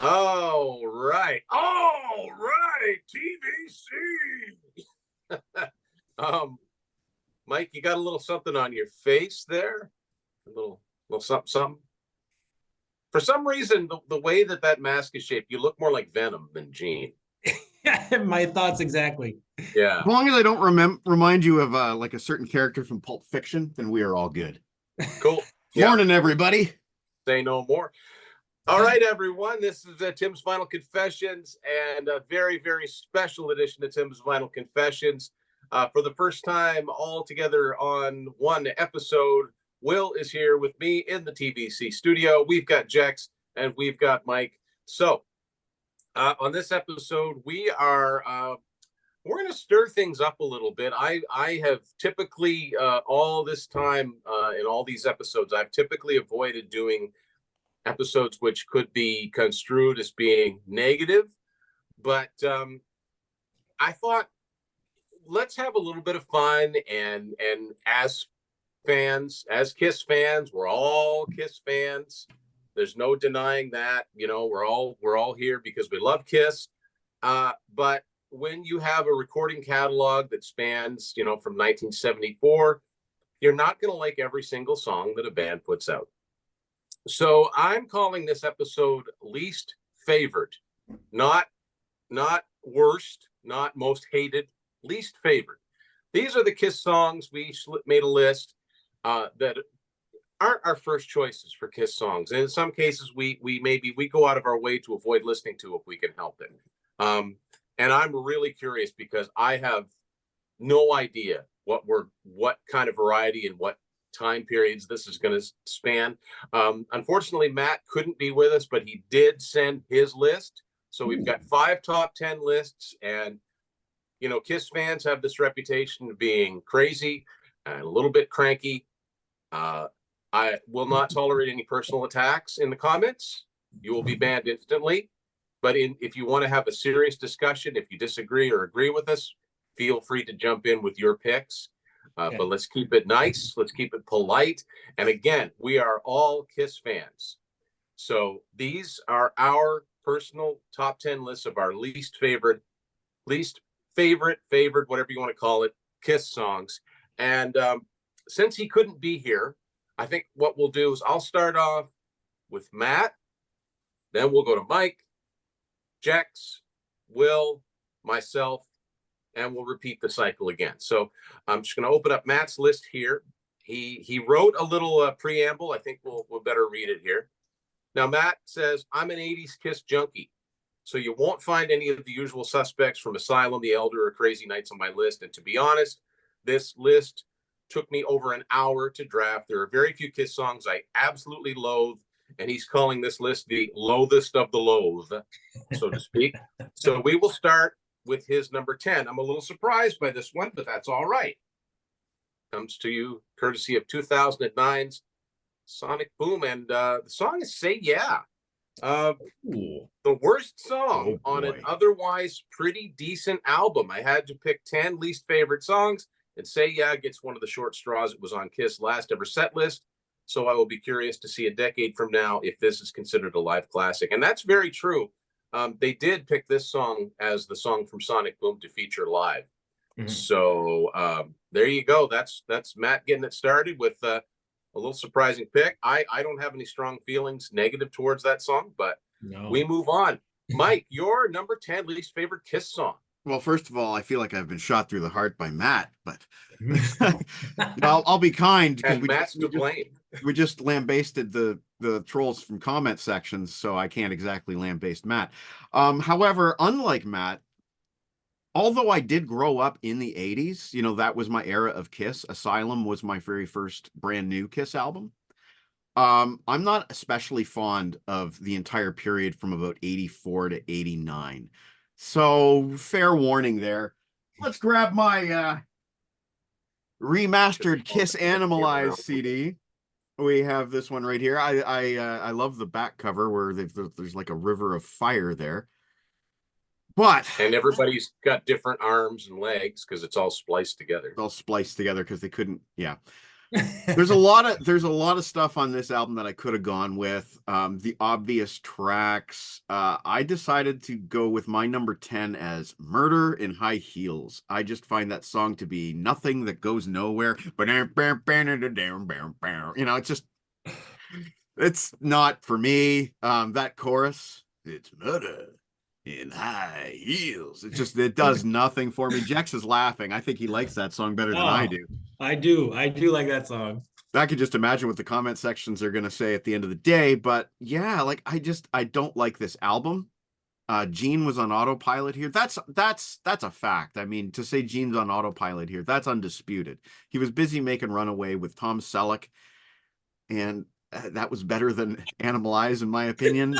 All right. All right. TVC. um, Mike, you got a little something on your face there? A little something, something. For some reason, the way that mask is shaped, you look more like Venom than Gene. My thoughts exactly. Yeah. As long as I don't remind you of like a certain character from Pulp Fiction, then we are all good. Cool. Yeah. Morning, everybody. Say no more. All right, everyone. This is Tim's Vinyl Confessions, and a very, very special edition of Tim's Vinyl Confessions. For the first time all together on one episode, Will is here with me in the TVC studio. We've got Jex and we've got Mike. So on this episode, we're going to stir things up a little bit. I have typically all this time in all these episodes, I've typically avoided doing episodes which could be construed as being negative, but I thought let's have a little bit of fun, and as fans, as Kiss fans, we're all Kiss fans. There's no denying that. You know, we're all here because we love Kiss. But when you have a recording catalog that spans, from 1974, you're not going to like every single song that a band puts out. So I'm calling this episode Least Favored, not worst, not most hated, least favored. These are the Kiss songs. We made a list that aren't our first choices for Kiss songs. And in some cases, we go out of our way to avoid listening to if we can help it. And I'm really curious because I have no idea what kind of variety and what time periods this is going to span. Unfortunately, Matt couldn't be with us, but he did send his list. So we've got 5 top 10 lists, and Kiss fans have this reputation of being crazy and a little bit cranky. I will not tolerate any personal attacks in the comments. You will be banned instantly. But if you want to have a serious discussion, if you disagree or agree with us, feel free to jump in with your picks. Okay. But let's keep it nice. Let's keep it polite. And again, we are all Kiss fans. So these are our personal top 10 lists of our least favorite, whatever you want to call it, Kiss songs. And since he couldn't be here, I think what we'll do is I'll start off with Matt. Then we'll go to Mike, Jex, Will, myself, and we'll repeat the cycle again. So I'm just going to open up Matt's list here. He wrote a little preamble. I think we'll better read it here. Now, Matt says, I'm an 80s Kiss junkie, so you won't find any of the usual suspects from Asylum, The Elder, or Crazy Nights on my list. And to be honest, this list took me over an hour to draft. There are very few Kiss songs I absolutely loathe, and he's calling this list the loathest of the loathe, so to speak. So we will start with his number 10. I'm a little surprised by this one, but that's all right. Comes to you courtesy of 2009's Sonic Boom, and the song is Say Yeah. The worst song on an otherwise pretty decent album. I had to pick 10 least favorite songs, and Say Yeah gets one of the short straws. It was on Kiss' last ever set list, so I will be curious to see a decade from now if this is considered a live classic. And that's very true. They did pick this song as the song from Sonic Boom to feature live. Mm-hmm. So there you go. That's Matt getting it started with a little surprising pick. I don't have any strong feelings negative towards that song, but we move on. Mike, your number 10 least favorite Kiss song. Well, first of all, I feel like I've been shot through the heart by Matt, but I'll be kind because Matt's to blame. We just lambasted the trolls from comment sections, so I can't exactly lambaste Matt. However, unlike Matt, although I did grow up in the 80s, that was my era of Kiss. Asylum was my very first brand new Kiss album. I'm not especially fond of the entire period from about 84 to 89. So fair warning there. Let's grab my remastered Kiss Animalized CD. We have this one right here. I love the back cover where there's like a river of fire there. And everybody's got different arms and legs because it's all spliced together. It's all spliced together because they couldn't, yeah. There's a lot of stuff on this album that I could have gone with. The obvious tracks. I decided to go with my number 10 as Murder in High Heels. I just find that song to be nothing that goes nowhere. You know, it's not for me. That chorus, it's murder in high heels. It does nothing for me. Jex is laughing. I think he likes that song better than I Oh, do. I do like that song. I can just imagine what the comment sections are going to say at the end of the day. But yeah, like I don't like this album. Gene was on autopilot here. That's a fact. I mean, to say Gene's on autopilot here, that's undisputed. He was busy making Runaway with Tom Selleck, and that was better than Animalize, in my opinion.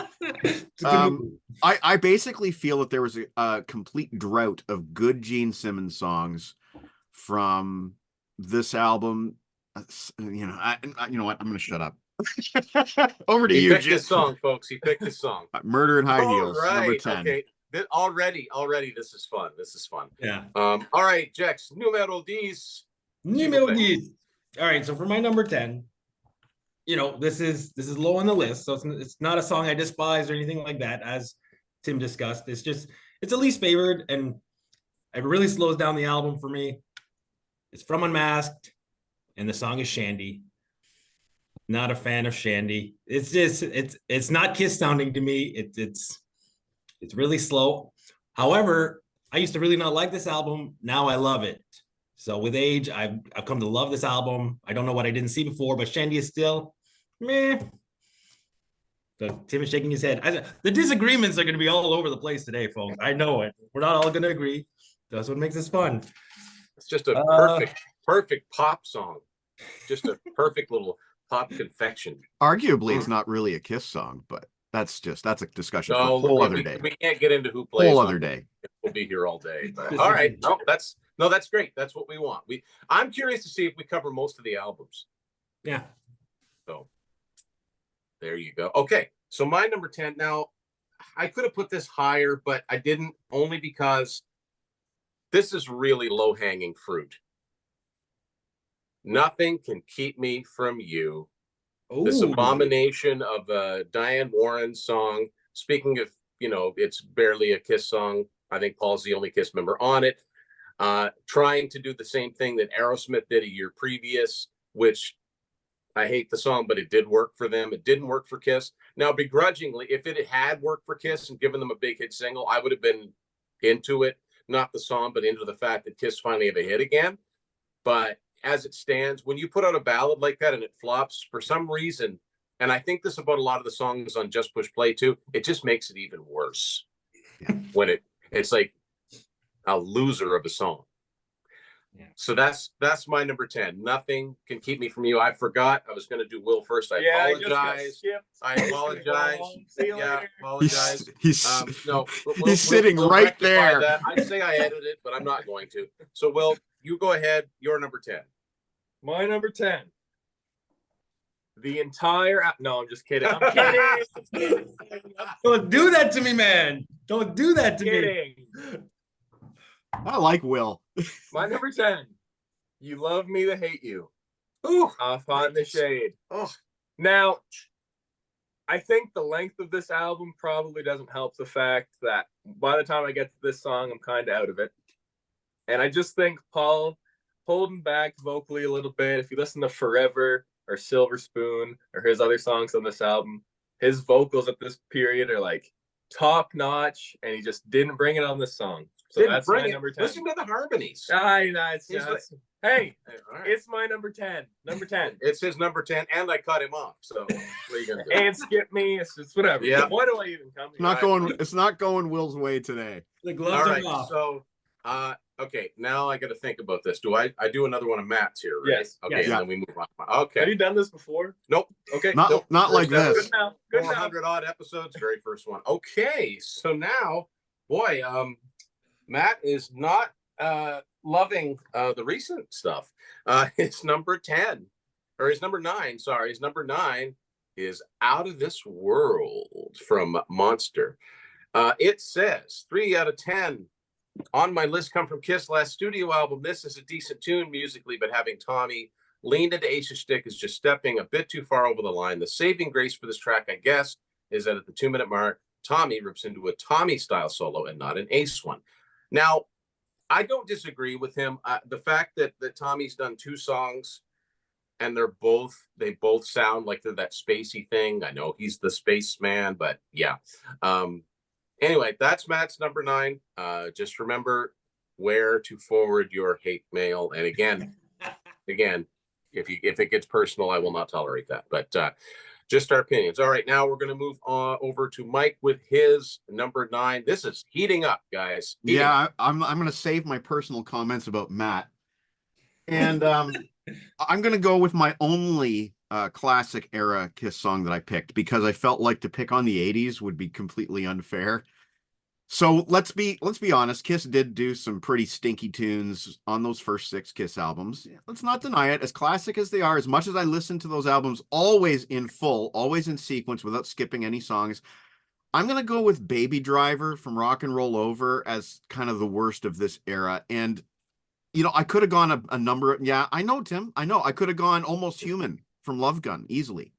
I basically feel that there was a complete drought of good Gene Simmons songs from this album. You know what? I'm going to shut up. Over to He you, picked Jim. his song, folks. He picked his song. Murder in High All Heels, number right. 10. Okay. Already, this is fun. This is fun. Yeah. All right, Jex, numero 10. Numero 10. All right, so for my number 10, you know, this is low on the list, so it's not a song I despise or anything like that, as Tim discussed. It's a least favored, and it really slows down the album for me. It's from Unmasked, and the song is Shandy. Not a fan of Shandy. It's not Kiss sounding to me. It's really slow. However, I used to really not like this album. Now I love it. So with age, I've come to love this album. I don't know what I didn't see before, but Shandy is still meh. So Tim is shaking his head. The disagreements are going to be all over the place today, folks. I know it. We're not all going to agree. That's what makes this fun. It's just a perfect pop song. Just a perfect little pop confection. Arguably, it's not really a Kiss song, but that's a discussion for a whole other day. We can't get into who plays. Whole other day. We'll be here all day. But, all right. No, that's great. That's what we want. I'm curious to see if we cover most of the albums. Yeah. So there you go. Okay. So my number 10. Now, I could have put this higher, but I didn't, only because this is really low-hanging fruit. Nothing Can Keep Me From You. Ooh. This abomination of Diane Warren's song. Speaking of, you know, it's barely a Kiss song. I think Paul's the only Kiss member on it. Trying to do the same thing that Aerosmith did a year previous, which I hate the song, but it did work for them. It didn't work for Kiss. Now, begrudgingly, if it had worked for Kiss and given them a big hit single, I would have been into it. Not the song, but into the fact that Kiss finally have a hit again. But as it stands, when you put out a ballad like that and it flops for some reason, and I think this about a lot of the songs on Just Push Play too, it just makes it even worse. When it's like a loser of a song. Yeah. So that's my number 10. Nothing Can Keep Me From You. I forgot I was going to do Will first. I apologize. I apologize. Apologize. He's sitting right there. That. I'd say I edited it, but I'm not going to. So Will, you go ahead. Your number 10. My number 10. The entire no, I'm just kidding. I'm kidding. Don't do that to me, man. Don't do that to me. I like Will. My number 10. You Love Me to Hate You. Ooh, Affront in the Shade. Oh, now, I think the length of this album probably doesn't help the fact that by the time I get to this song, I'm kind of out of it. And I just think Paul holding back vocally a little bit. If you listen to Forever or Silver Spoon or his other songs on this album, his vocals at this period are like top notch, and he just didn't bring it on this song. So that's my number 10. Listen to the harmonies. Hey, it's my number 10. Number 10. It's his number 10, and I cut him off. So what are you gonna do? And skip me. It's whatever. Yeah. Why do I even come here? It's not going Will's way today. The gloves are off. So okay, now I got to think about this. Do I do another one of Matt's here, right? Yes. Okay, yes. And then we move on. Okay. Have you done this before? Nope. Okay. Not like this. Good now. Good 400 odd episodes. Very first one. Okay, so now, boy, Matt is not loving the recent stuff. His number 10, or his number 9. Sorry, his number 9 is Out of This World from Monster. It says 3 out of 10. On my list come from Kiss' last studio album. This is a decent tune musically, but having Tommy Leaned into Ace's shtick is just stepping a bit too far over the line. The saving grace for this track, I guess, is that at the 2-minute mark, Tommy rips into a Tommy-style solo and not an Ace one. Now, I don't disagree with him. The fact that Tommy's done 2 songs and they both sound like they're that spacey thing. I know he's the spaceman, but yeah. Anyway, that's Matt's number 9. Just remember where to forward your hate mail. And again, if it gets personal, I will not tolerate that. But just our opinions. All right, now we're going to move on over to Mike with his number 9. This is heating up, guys. I'm going to save my personal comments about Matt, and I'm going to go with my only classic era Kiss song that I picked, because I felt like to pick on the 80s would be completely unfair. So let's be honest, Kiss did do some pretty stinky tunes on those first 6 Kiss albums. Let's not deny it. As classic as they are, as much as I listen to those albums always in full, always in sequence without skipping any songs, I'm going to go with Baby Driver from Rock and Roll Over as kind of the worst of this era. And, I could have gone a number. Yeah, I know, Tim. I know. I could have gone Almost Human from Love Gun easily.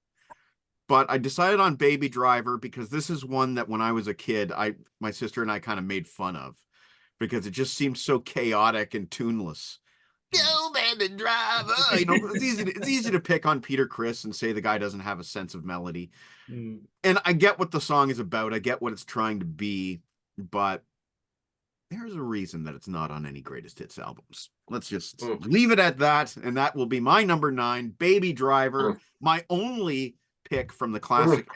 But I decided on Baby Driver because this is one that when I was a kid, my sister and I kind of made fun of, because it just seems so chaotic and tuneless. Go, Baby Driver. It's easy to pick on Peter Criss and say the guy doesn't have a sense of melody. And I get what the song is about. I get what it's trying to be, but there's a reason that it's not on any greatest hits albums. Let's just leave it at that. And that will be my number 9, Baby Driver, my only pick from the classic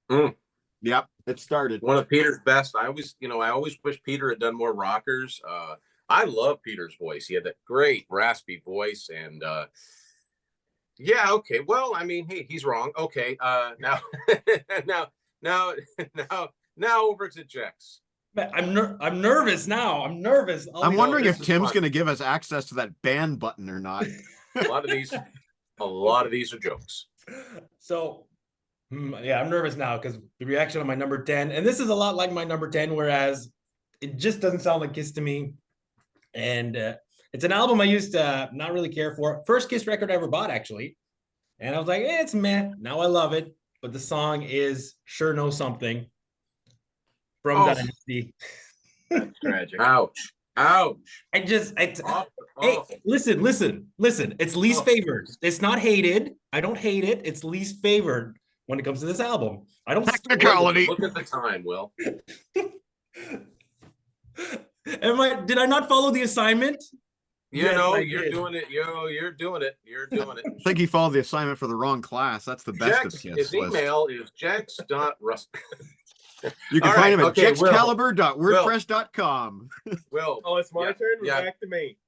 era. Yep, it started. One of Peter's best. I always wish Peter had done more rockers. I love Peter's voice. He had that great raspy voice, and yeah, okay. Well, I mean, hey, he's wrong. Okay, now over to Jex. I'm nervous now. I'm nervous. I'm wondering if Tim's going to give us access to that ban button or not. A lot of these are jokes. So, yeah, I'm nervous now because the reaction on my number 10, and this is a lot like my number 10, whereas it just doesn't sound like Kiss to me. And it's an album I used to not really care for. First Kiss record I ever bought, actually. And I was like, it's meh. Now I love it. But the song is Sure Know Something from Dynasty. That's tragic. Ouch. Hey, listen. It's least favored. It's not hated. I don't hate it. It's least favored when it comes to this album. I don't technicality. Look at the time, Will. Did I not follow the assignment? You're doing it. You're doing it. I think he followed the assignment for the wrong class. That's the best of Kiss. His email is jex.rust. You can find him at jexcaliber.wordpress.com. Will. Oh, it's my turn? We're back to me.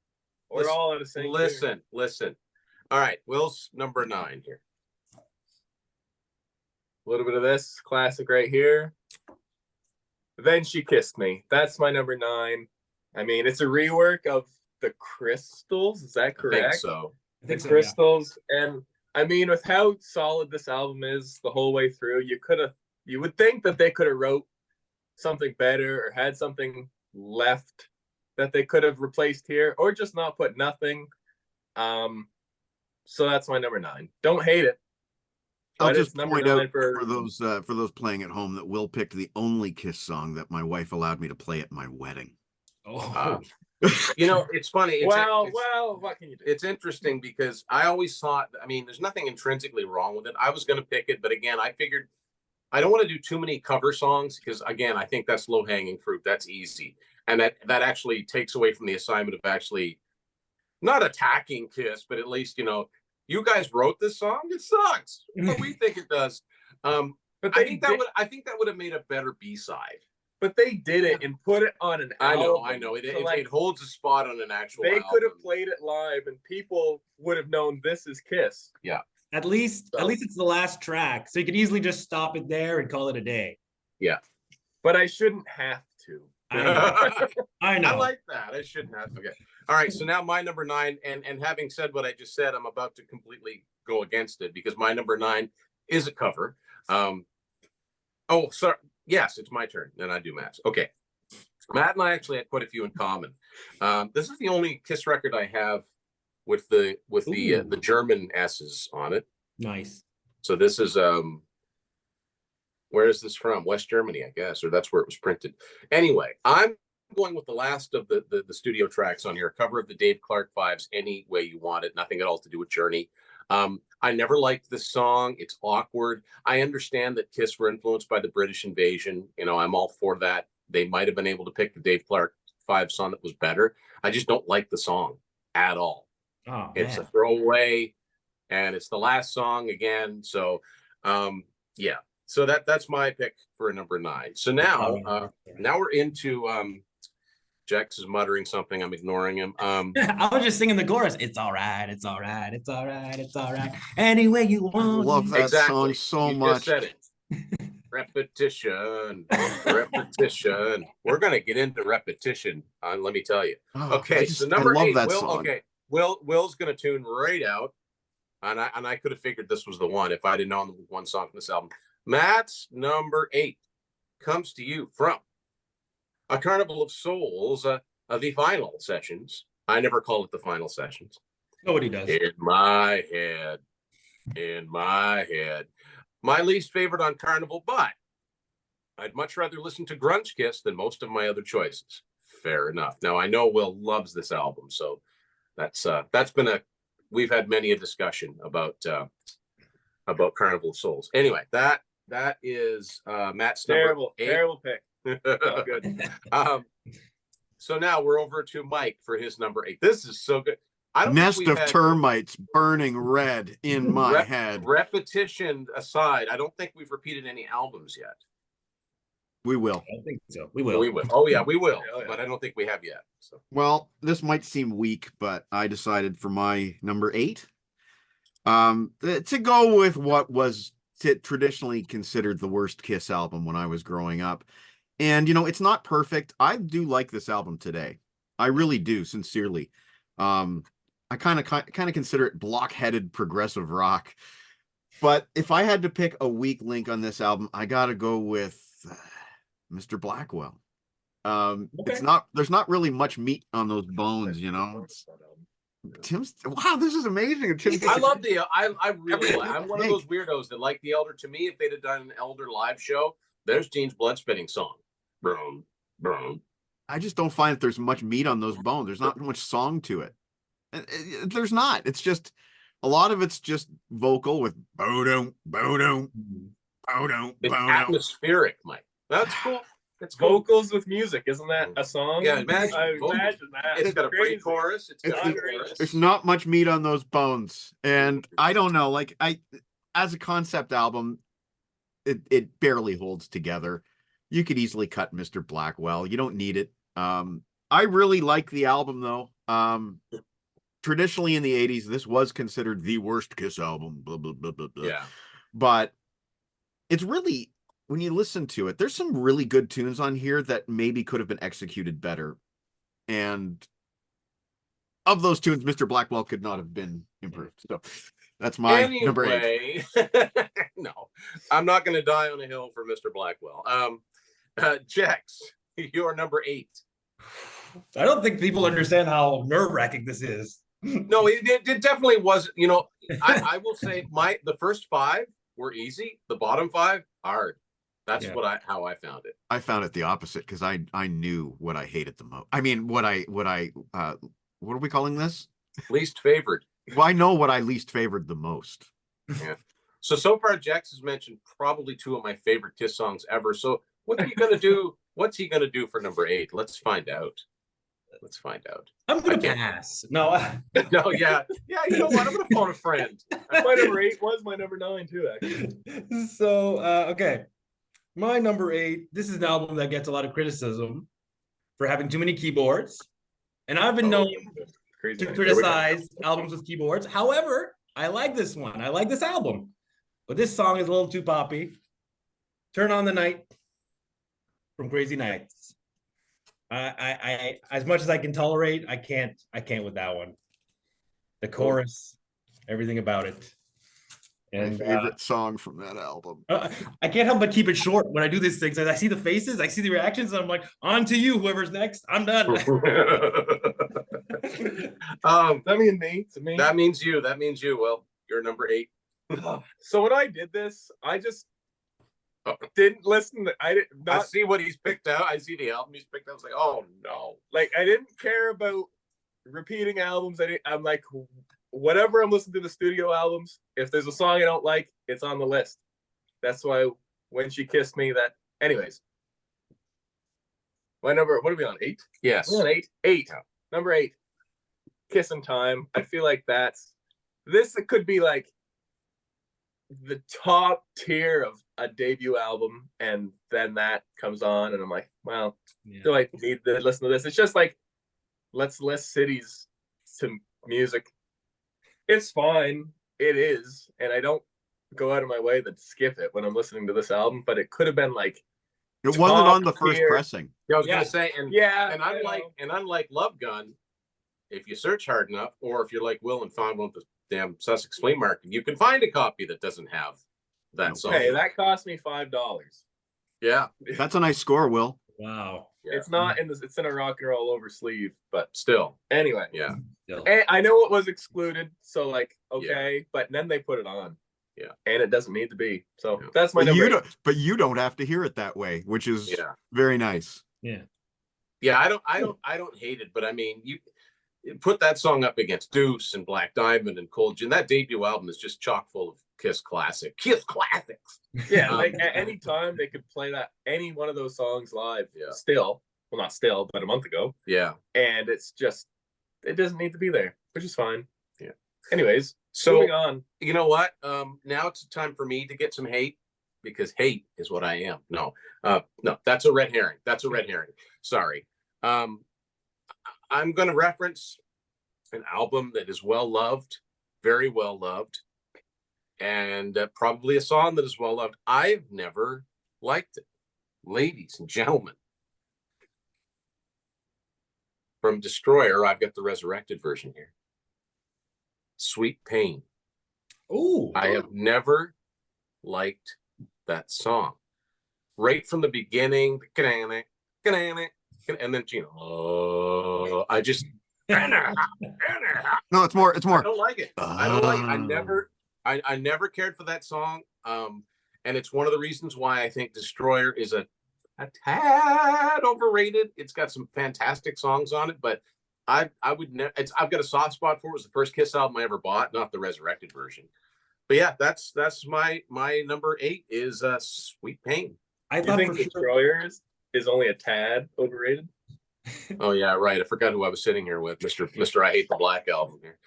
We're all at the same Listen. All right, Will's number 9 here. A little bit of this classic right here. Then She Kissed Me. That's my number 9. I mean, it's a rework of The Crystals. Is that correct? I think so. The Crystals. Yeah. And I mean, with how solid this album is the whole way through, you would think that they could have wrote something better or had something left that they could have replaced here, or just not put nothing. So that's my number 9. Don't hate it. I'll just point out for those playing at home that Will picked the only Kiss song that my wife allowed me to play at my wedding. It's funny. Well, what can you do? It's interesting because I always thought, I mean, there's nothing intrinsically wrong with it. I was going to pick it, but again, I figured I don't want to do too many cover songs because, again, I think that's low-hanging fruit. That's easy. And that actually takes away from the assignment of actually not attacking Kiss, but at least, you guys wrote this song. It sucks, but we think it does. But I think that would have made a better B-side. But they did it and put it on an album. I know. It holds a spot on an actual album. They could have played it live and people would have known this is Kiss. Yeah. At least it's the last track. So you could easily just stop it there and call it a day. Yeah. But I shouldn't have to. I know. I like that. I shouldn't have. Okay. All right. So now my number 9, and having said what I just said, I'm about to completely go against it because my number 9 is a cover. Sorry. Yes, it's my turn. Then I do Matt's. Okay. Matt and I actually had quite a few in common. This is the only Kiss record I have with the German S's on it. Nice. So this is where is this from? West Germany, I guess, or that's where it was printed. Anyway, I'm going with the last of the studio tracks on here, a cover of the Dave Clark Fives, Any Way You Want It, nothing at all to do with Journey. I never liked this song. It's awkward. I understand that Kiss were influenced by the British invasion. You know, I'm all for that. They might have been able to pick the Dave Clark Five song that was better. I just don't like the song at all. Oh, it's man. a throwaway, and it's the last song again. So, yeah. So that's my pick for a number 9. So now, now we're into Jex is muttering something. I'm ignoring him. I was just singing the chorus. It's all right. It's all right. It's all right. It's all right. Any way you want. I love that song so you much. Just said it. Repetition, repetition. We're gonna get into repetition. Let me tell you. Okay, so number 8. That Will, song. okay, Will's gonna tune right out, and I could have figured this was the one if I didn't know one song from this album. Matt's number 8 comes to you from A Carnival of Souls, the final sessions. I never call it the final sessions. Nobody does. In my head. My least favorite on Carnival, but I'd much rather listen to Grunge Kiss than most of my other choices. Fair enough. Now I know Will loves this album, so that's been we've had many a discussion about Carnival of Souls. Anyway, that is Matt's Terrible number 8. pick. Oh, good. So now we're over to Mike for his number 8. This is so good. Nest of termites burning red in my head. Repetition aside, I don't think we've repeated any albums yet. We will. I think so. We will. We will. Oh yeah, we will. Oh, yeah. But I don't think we have yet. So. Well, this might seem weak, but I decided for my number 8 to go with what was traditionally considered the worst Kiss album when I was growing up. And, you know, it's not perfect. I do like this album today. I really do, sincerely. I kind of consider it block-headed progressive rock. But if I had to pick a weak link on this album, I got to go with Mr. Blackwell. It's not, there's not really much meat on those bones, you know. Wow, this is amazing. I love I really like, I'm one of those weirdos that like the Elder. To me, if they'd have done an Elder live show, there's Gene's blood spitting song. Boom, boom. I just don't find that there's much meat on those bones. There's not much song to it. There's not. It's just a lot of it's just vocal with bo-dum, bo-dum, bo-dum, It's bo-dum. atmospheric, Mike. That's cool. It's cool. Vocals with music, isn't that a song? Yeah, imagine that. It's got a pretty crazy. chorus. There's not much meat on those bones. And I don't know, like as a concept album, it barely holds together. You could easily cut Mr. Blackwell. You don't need it. I really like the album though. Traditionally in the 80s, this was considered the worst Kiss album. Blah, blah, blah, blah, blah. Yeah. But it's really, when you listen to it, there's some really good tunes on here that maybe could have been executed better. And of those tunes, Mr. Blackwell could not have been improved. So that's my number 8. No, I'm not going to die on a hill for Mr. Blackwell. Jex, you're number 8. I don't think people understand how nerve-wracking this is. No, it definitely was. You know, I will say the first 5 were easy. The bottom 5 hard. That's how I found it. I found it the opposite because I knew what I hated the most. I mean, what are we calling this? Least favored. Well, I know what I least favored the most. Yeah. So far, Jex has mentioned probably 2 of my favorite Kiss songs ever. So what are you gonna do? What's he gonna do for number 8? Let's find out. I'm gonna pass. No. No, yeah. You know what? I'm gonna phone a friend. My number 8 was my number 9 too, actually. So okay, my number 8. This is an album that gets a lot of criticism for having too many keyboards, and I've been known to criticize albums with keyboards. However, I like this one. I like this album, but this song is a little too poppy. Turn on the Night from Crazy Nights. I as much as I can tolerate, I can't with that one. The chorus, everything about it. And my favorite song from that album. I can't help but keep it short when I do these things. I see the faces, I see the reactions, and I'm like, on to you, whoever's next. I'm done. That means me. To me. That means you. That means you. Well, you're number 8. So when I did this, I just didn't listen. I see what he's picked out. I see the album he's picked out. I was like, oh no. Like, I didn't care about repeating albums. I'm like, whatever I'm listening to the studio albums, if there's a song I don't like, it's on the list. That's why When She Kissed Me, that. Anyways. My number, what are we on? 8? Yes. We're on 8. 8. Number 8. Kissin' Time. I feel like this could be like the top tier of a debut album, and then that comes on, and I'm like, well, do I need to listen to this? It's just like, let's list cities to music. It's fine. It is. And I don't go out of my way to skip it when I'm listening to this album, but it could have been like, it wasn't on the first pressing. Yeah, I was gonna say, and unlike Love Gun, if you search hard enough, or if you're like Will and found one at the damn Sussex Flea Market, you can find a copy that doesn't have that song. Hey, that cost me $5. Yeah, that's a nice score, Will. Wow. Yeah. It's not in this. It's in a rock and roll over sleeve, but still. Anyway, yeah. And I know it was excluded, so like, okay, but then they put it on. Yeah, and it doesn't need to be. So that's my number. But you don't have to hear it that way, which is very nice. Yeah. Yeah, I don't hate it, but I mean, you put that song up against Deuce and Black Diamond and Cold Gin. That debut album is just chock full of Kiss classics. Yeah, like at any time they could play any one of those songs live. Yeah. Still, well, not still, but a month ago. Yeah. And it's just, it doesn't need to be there, which is fine. Yeah. Anyways, so moving on. You know what? Now it's time for me to get some hate, because hate is what I am. No, that's a red herring. That's a red herring. Sorry. I'm going to reference an album that is well loved, very well loved, and probably a song that is well loved. I've never liked it. Ladies and gentlemen, from Destroyer, I've got the resurrected version here. Sweet Pain. Oh, I have never liked that song. Right from the beginning, and then, I just no, it's more. I don't like it. I never cared for that song. And it's one of the reasons why I think Destroyer is a tad overrated. It's got some fantastic songs on it, but I would never. I've got a soft spot for it. It was the first Kiss album I ever bought, not the resurrected version. But yeah, that's my number 8 is Sweet Pain. I think Destroyer is only a tad overrated. Oh yeah, right. I forgot who I was sitting here with, Mr. I Hate the Black album here.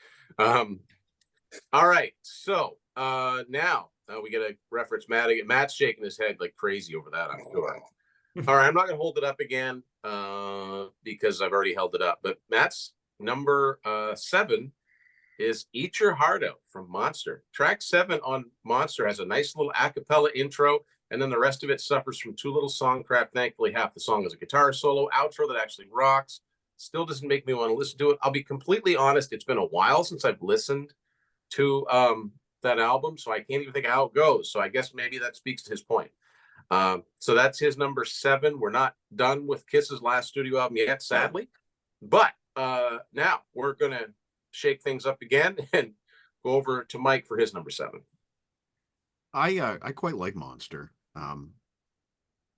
All right, so now we get a reference Matt again. Matt's shaking his head like crazy over that, I'm sure. All right, I'm not gonna hold it up again because I've already held it up. But Matt's number 7 is Eat Your Heart Out from Monster. Track 7 on Monster has a nice little a cappella intro, and then the rest of it suffers from too little songcraft. Thankfully, half the song is a guitar solo, outro that actually rocks. Still doesn't make me want to listen to it. I'll be completely honest, it's been a while since I've listened to that album, so I can't even think of how it goes. So I guess maybe that speaks to his point. So that's his number 7. We're not done with Kiss's last studio album yet, sadly. But now we're going to shake things up again and go over to Mike for his number 7. I quite like Monster. I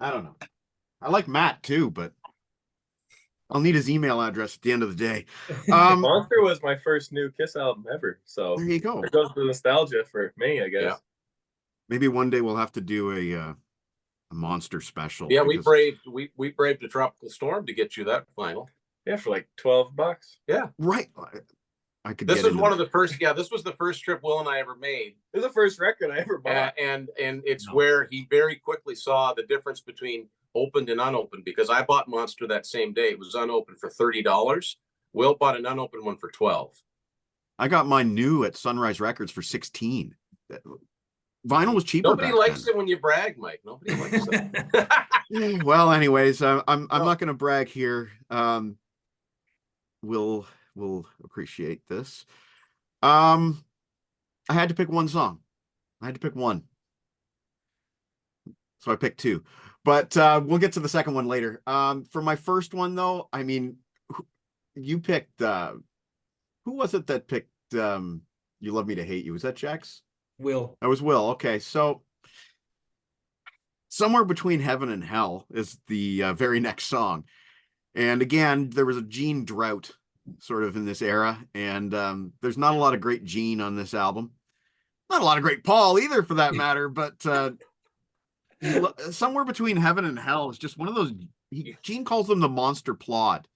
don't know. I like Matt too, but I'll need his email address at the end of the day. Monster was my first new Kiss album ever, so there you go. It goes to nostalgia for me, I guess. Yeah. Maybe one day we'll have to do a Monster special. Yeah, we braved a tropical storm to get you that final. Yeah, for like $12. Yeah, right. I could. This was one of the first. Yeah, this was the first trip Will and I ever made. It was the first record I ever bought, and it's where he very quickly saw the difference between opened and unopened, because I bought Monster that same day. It was unopened for $30. Will bought an unopened one for $12. I got mine new at Sunrise Records for $16. Vinyl was cheaper. Nobody likes it when you brag, Mike. Nobody likes it. Well, anyways, I'm not going to brag here. We'll appreciate this. I had to pick one song. I had to pick one. So I picked 2. But we'll get to the second one later. For my first one, though, I mean, you picked who was it that picked You Love Me to Hate You? Was that Jex? Will. That was Will. Okay, so Somewhere Between Heaven and Hell is the very next song. And again, there was a Gene drought sort of in this era, and there's not a lot of great Gene on this album. Not a lot of great Paul either, for that matter, but Somewhere Between Heaven and Hell is just one of those, Gene calls them the monster plod,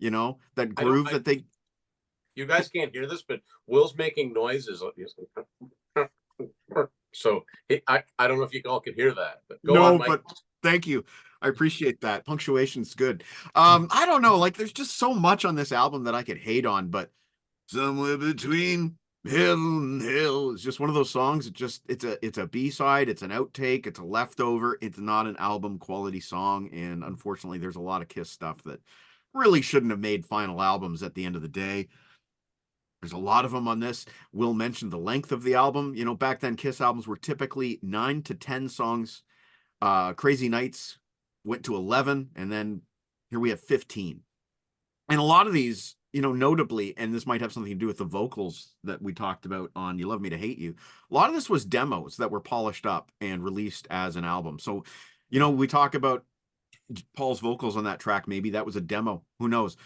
that groove that they... You guys can't hear this, but Will's making noises. So I don't know if you all can hear that, but go on, Mike. But thank you. I appreciate that. Punctuation's good. I don't know, like there's just so much on this album that I could hate on, but Somewhere Between Heaven and Hell is just one of those songs. It's a B-side, it's an outtake, it's a leftover, it's not an album quality song, and unfortunately there's a lot of Kiss stuff that really shouldn't have made final albums at the end of the day. There's a lot of them on this. Will mentioned the length of the album. Back then Kiss albums were typically 9 to 10 songs. Crazy Nights went to 11, and then here we have 15. And a lot of these, notably, and this might have something to do with the vocals that we talked about on You Love Me to Hate You, a lot of this was demos that were polished up and released as an album. So, we talk about Paul's vocals on that track. Maybe that was a demo. Who knows?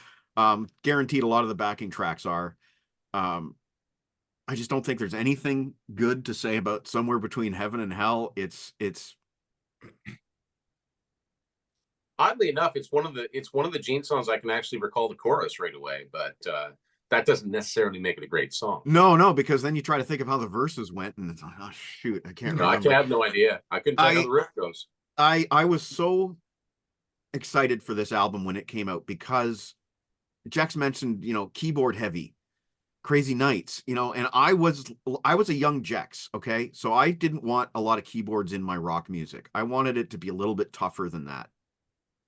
Guaranteed a lot of the backing tracks are. I just don't think there's anything good to say about Somewhere Between Heaven and Hell. It's oddly enough, it's one of the Gene songs I can actually recall the chorus right away, but that doesn't necessarily make it a great song. No, because then you try to think of how the verses went, and it's like, oh shoot, I can't remember. I have no idea. I couldn't tell how the riff goes. I was so excited for this album when it came out because Jex mentioned, keyboard heavy, Crazy Nights, and I was a young Jex, okay? So I didn't want a lot of keyboards in my rock music. I wanted it to be a little bit tougher than that.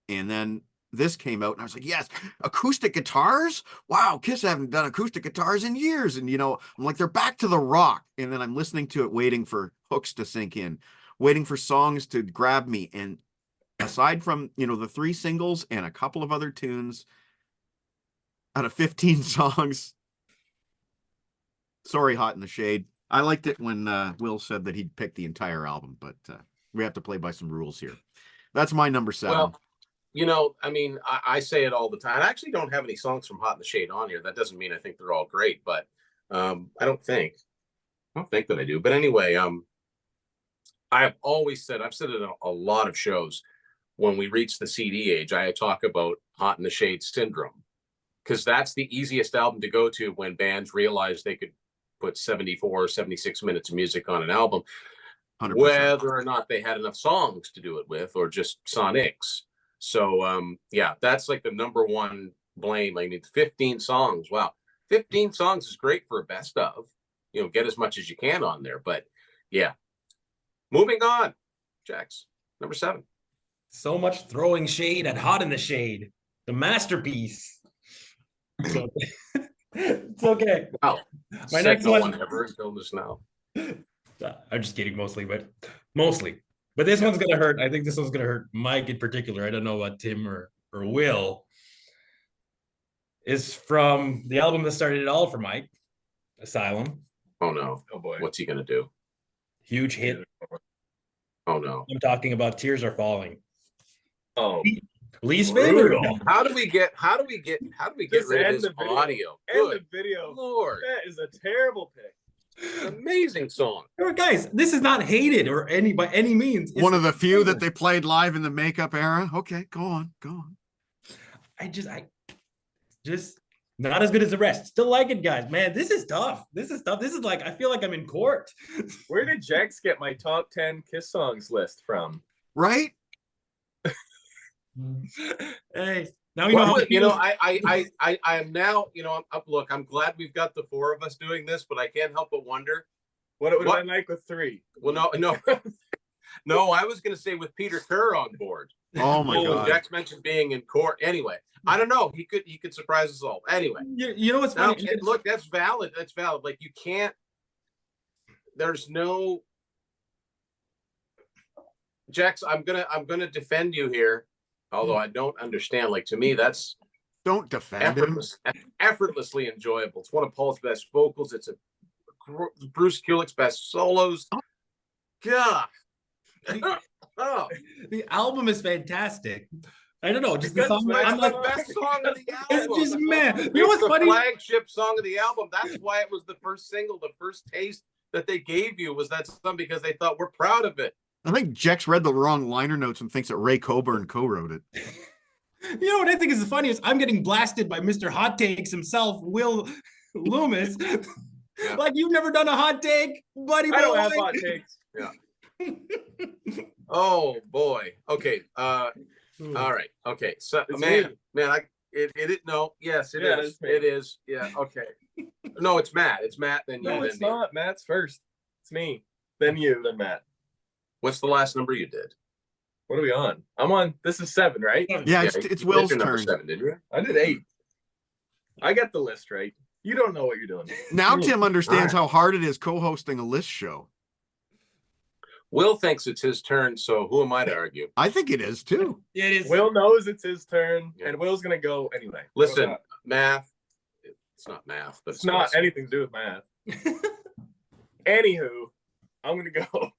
And then this came out and I was like, yes, acoustic guitars? Wow, Kiss haven't done acoustic guitars in years. And, I'm like, they're back to the rock. And then I'm listening to it, waiting for hooks to sink in, waiting for songs to grab me. And aside from, the 3 singles and a couple of other tunes out of 15 songs, sorry, Hot in the Shade. I liked it when Will said that he'd pick the entire album, but we have to play by some rules here. That's my number 7. Well, I say it all the time. I actually don't have any songs from Hot in the Shade on here. That doesn't mean I think they're all great, but I don't think that I do. But anyway, I have always said, I've said it in a lot of shows, when we reach the CD age, I talk about Hot in the Shade syndrome, because that's the easiest album to go to when bands realize they could put 74 or 76 minutes of music on an album, 100%. whether or not they had enough songs to do it with, or just sonics. So that's like the number one blame. 15 songs. Wow. 15 songs is great for a best of, get as much as you can on there. But yeah, moving on. Jex, number 7. So much throwing shade at Hot in the Shade, the masterpiece. So, it's okay. Wow. My next one ever until just now. I'm just kidding, mostly. But this one's gonna hurt. I think this one's gonna hurt Mike in particular. I don't know about Tim or Will. Is from the album that started it all for Mike, Asylum. Oh no. Oh boy. What's he gonna do? Huge hit. Oh no. I'm talking about Tears Are Falling. Oh, Least-Favoured. How do we get Just rid of end his the video. audio? and Good the video. Lord. That is a terrible pick. Amazing song. Guys, this is not hated or by any means. It's One of the few that they played live in the makeup era. Okay, go on. I just not as good as the rest. Still like it, guys. Man, this is tough. This is like, I feel like I'm in court. Where did Jex get my top 10 Kiss songs list from? Right? Hey, now we know how I am now, look, I'm glad we've got the 4 of us doing this, but I can't help but wonder What would I like with 3? Well, no, no, I was going to say with Peter Kerr on board. Oh my God. Jex mentioned being in court. Anyway, I don't know. He could surprise us all. Anyway, you know what's funny? Look, that's valid. That's valid. Like, you can't. There's no. Jex, I'm gonna defend you here, although I don't understand. Like, to me, that's Don't defend him. Effortlessly enjoyable. It's one of Paul's best vocals. It's Bruce Kulick's best solos. God. Oh. The album is fantastic. I don't know, just the Because song. It's I'm the like, best song of the album. it's just man. You know It's what's the funny? flagship song of the album. That's why it was the first single, the first taste that they gave you was that song because they thought we're proud of it. I think Jex read the wrong liner notes and thinks that Ray Coburn co-wrote it. You know what I think is the funniest? I'm getting blasted by Mr. Hot Takes himself, Will Loomis. Yeah. Like you've never done a hot take, buddy boy. I don't have hot takes. Oh boy. Okay. All right. Okay. So It's man, me. it no, yes, it Yeah, is. it's me. It is. Yeah, okay. No, it's Matt. It's Matt, then you, No, then it's me. not. Matt's first. It's me. Then you. Then Matt. What's the last number you did? What are we on? I'm on. This is 7, right? Yeah, it's you did Will's your number turn. 7, did you? I did 8. I got the list right. You don't know what you're doing. Now Tim understands All how hard it is co-hosting a list show. Will thinks it's his turn, so who am I to argue? I think it is too. It is. Will knows it's his turn, Yeah. and Will's gonna go anyway. Listen, How's that? math. It's not math, but It's not awesome. anything to do with math. Anywho, I'm gonna go.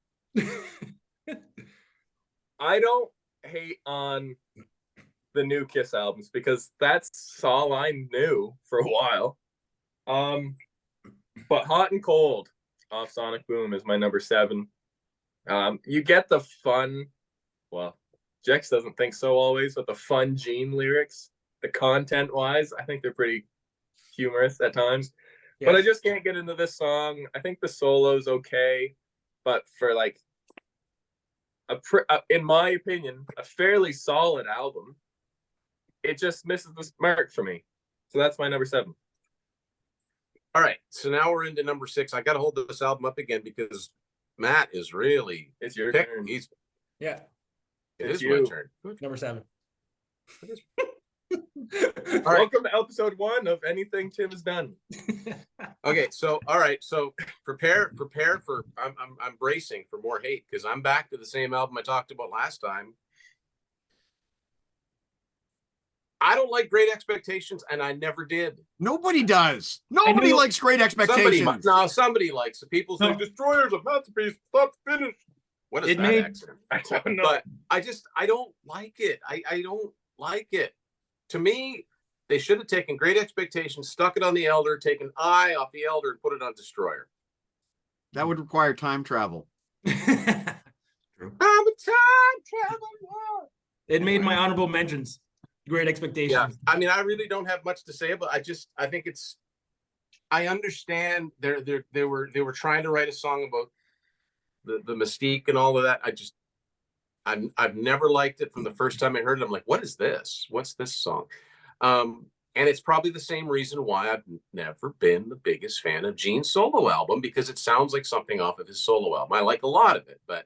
I don't hate on the new Kiss albums because that's all I knew for a while. But Hot and Cold off Sonic Boom is my number 7. You get the fun, well, Jex doesn't think so always, but the fun Gene lyrics, the content wise, I think they're pretty humorous at times. Yes. But I just can't get into this song. I think the solo's okay, but for like in my opinion, a fairly solid album, it just misses the mark for me. So that's my number 7. All right, so now we're into number 6. I got to hold this album up again because Matt is really It's your pick. turn. It Yeah, is It's my you. turn. number 7. Welcome to episode 1 of Anything Tim has done. Okay, so all right, so prepare for I'm bracing for more hate because I'm back to the same album I talked about last time. I don't like Great Expectations, and I never did. Nobody does. Nobody knew- likes Great Expectations. Somebody likes it. People say No. Destroyer's a masterpiece. Stop finish. What is It that made- accent? I don't know. But I don't like it. I don't like it. To me, they should have taken Great Expectations, stuck it on the Elder, taken I off the Elder, and put it on Destroyer. That would require time travel. I'm a time traveler. It made my honorable mentions. Great Expectations. Yeah, I mean, I really don't have much to say about. I think it's. I understand they were trying to write a song about the mystique and all of that. I've never liked it from the first time I heard it. I'm like, what is this? What's this song? And it's probably the same reason why I've never been the biggest fan of Gene's solo album, because it sounds like something off of his solo album. I like a lot of it, but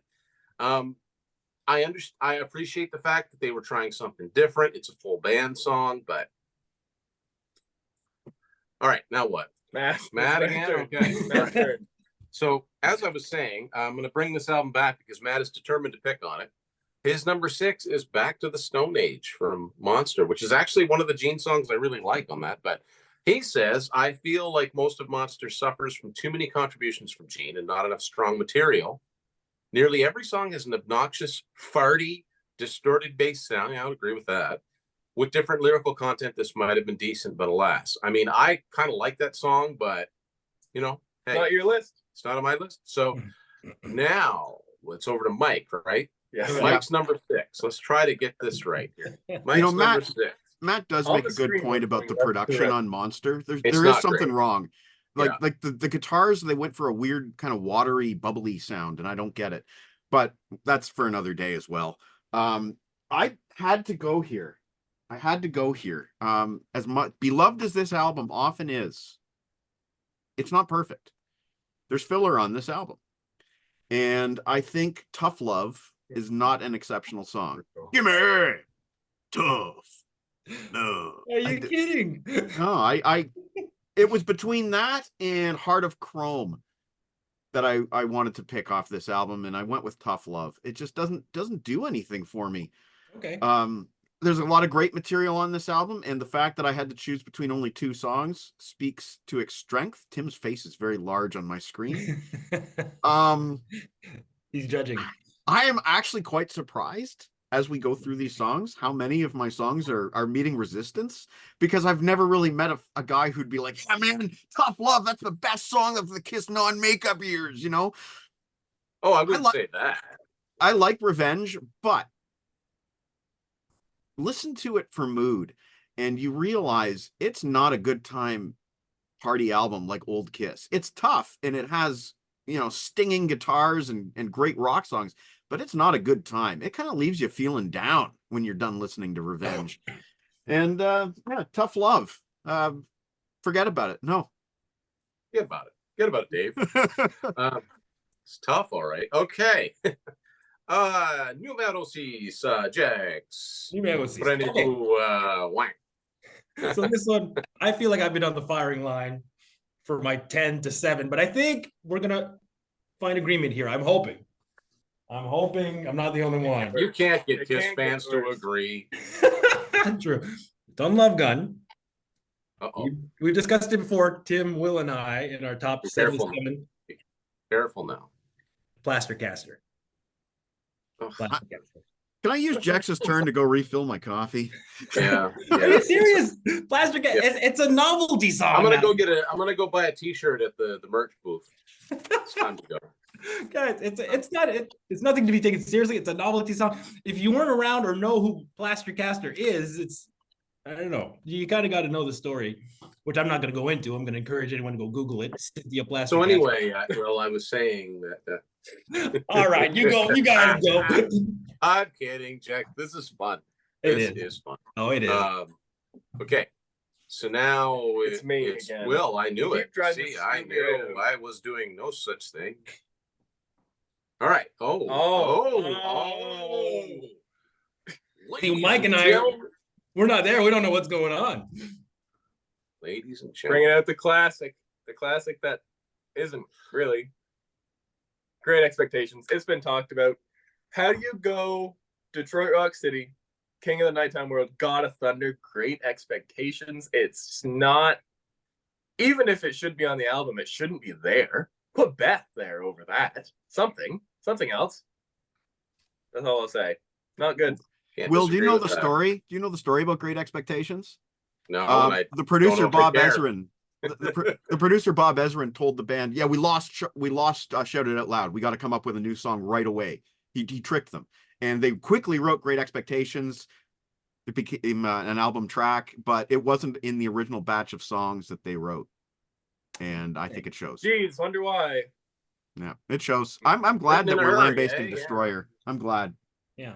I appreciate the fact that they were trying something different. It's a full band song, but all right, now what? Matt again? Okay. Matt's turn. So as I was saying, I'm going to bring this album back because Matt is determined to pick on it. His number 6 is Back to the Stone Age from Monster, which is actually one of the Gene songs I really like on that. But he says, I feel like most of Monster suffers from too many contributions from Gene and not enough strong material. Nearly every song has an obnoxious, farty, distorted bass sound. Yeah, I would agree with that. With different lyrical content, this might have been decent, but alas. I mean, I kind of like that song, but, you know, hey, Not your list. it's not on my list. So now it's over to Mike, right? Yeah. Mike's number 6. Let's try to get this right here. Mike's know, number Matt- 6. Matt does On make the a good screen, point we're about the doing that production too. on Monster. There It's is not something great. wrong. Like Yeah. like the guitars, they went for a weird kind of watery, bubbly sound, and I don't get it. But that's for another day as well. I had to go here. As much beloved as this album often is, it's not perfect. There's filler on this album. And I think Tough Love is not an exceptional song. Give me tough. No. Are you kidding? No, I it was between that and Heart of Chrome that I wanted to pick off this album, and I went with Tough Love. It just doesn't do anything for me. Okay. there's a lot of great material on this album, and the fact that I had to choose between only 2 songs speaks to its strength. Tim's face is very large on my screen. He's judging. I am actually quite surprised as we go through these songs how many of my songs are meeting resistance, because I've never really met a guy who'd be like, yeah man, Tough Love, that's the best song of the Kiss non-makeup years, you know. Oh, I wouldn't say that. I like Revenge, but listen to it for mood and you realize it's not a good time party album like old Kiss. It's tough and it has, you know, stinging guitars and great rock songs, but it's not a good time. It kind of leaves you feeling down when you're done listening to Revenge. And yeah, Tough Love. Forget about it. No. Forget about it. Forget about it, Dave. It's tough, all right. Okay. Número 6, Jex. Número 6. Prende Okay. tu wang. So this one, I feel like I've been on the firing line for my 10 to 7, but I think we're gonna find agreement here. I'm hoping I'm not the only one. You can't get It Kiss can't fans get to worse. agree. True. Don't Love Gun. Uh-oh. We've discussed it before, Tim, Will, and I, in our top Be careful. 77 Careful now. Plaster Caster. Ugh. Plaster Caster. Can I use Jex's turn to go refill my coffee? Yeah. Are you serious? Plaster Caster. Yeah. It's a novelty song. I'm gonna now. go I'm gonna go buy a t-shirt at the merch booth. It's time to go. Guys, it's nothing to be taken seriously. It's a novelty song. If you weren't around or know who Plaster Caster is, I don't know. You kind of got to know the story, which I'm not going to go into. I'm going to encourage anyone to go Google it. Cynthia Plaster. So Caster. anyway, well, I was saying that. All right, you go. You guys go. I'm kidding, Jack. This is fun. It This is. is fun. Oh, it is. Okay. So now It's me it's again. Will. I knew You it. keep driving See, me I stupid. knew I was doing no such thing. All right. Oh. See, Mike and I, gentlemen- we're not there. We don't know what's going on. ladies and Bringing gentlemen. out the classic that isn't really Great Expectations. It's been talked about. How do you go Detroit Rock City, King of the Nighttime World, God of Thunder, Great Expectations? It's not, even if it should be on the album, it shouldn't be there. Put Beth there over that. Something else. That's all I'll say. Not good. Can't Will, do you disagree know with the that. story? Do you know the story about Great Expectations? No, I The producer don't know if I Bob care. Ezrin, the producer Bob Ezrin told the band, "Yeah, we lost Shout It Out Loud. We got to come up with a new song right away." He tricked them, and they quickly wrote Great Expectations. It became an album track, but it wasn't in the original batch of songs that they wrote, and I think it shows. Jeez, wonder why. Yeah, it shows. I'm glad Written that in a we're hurry, Land-Based eh? and Yeah. Destroyer. I'm glad. Yeah.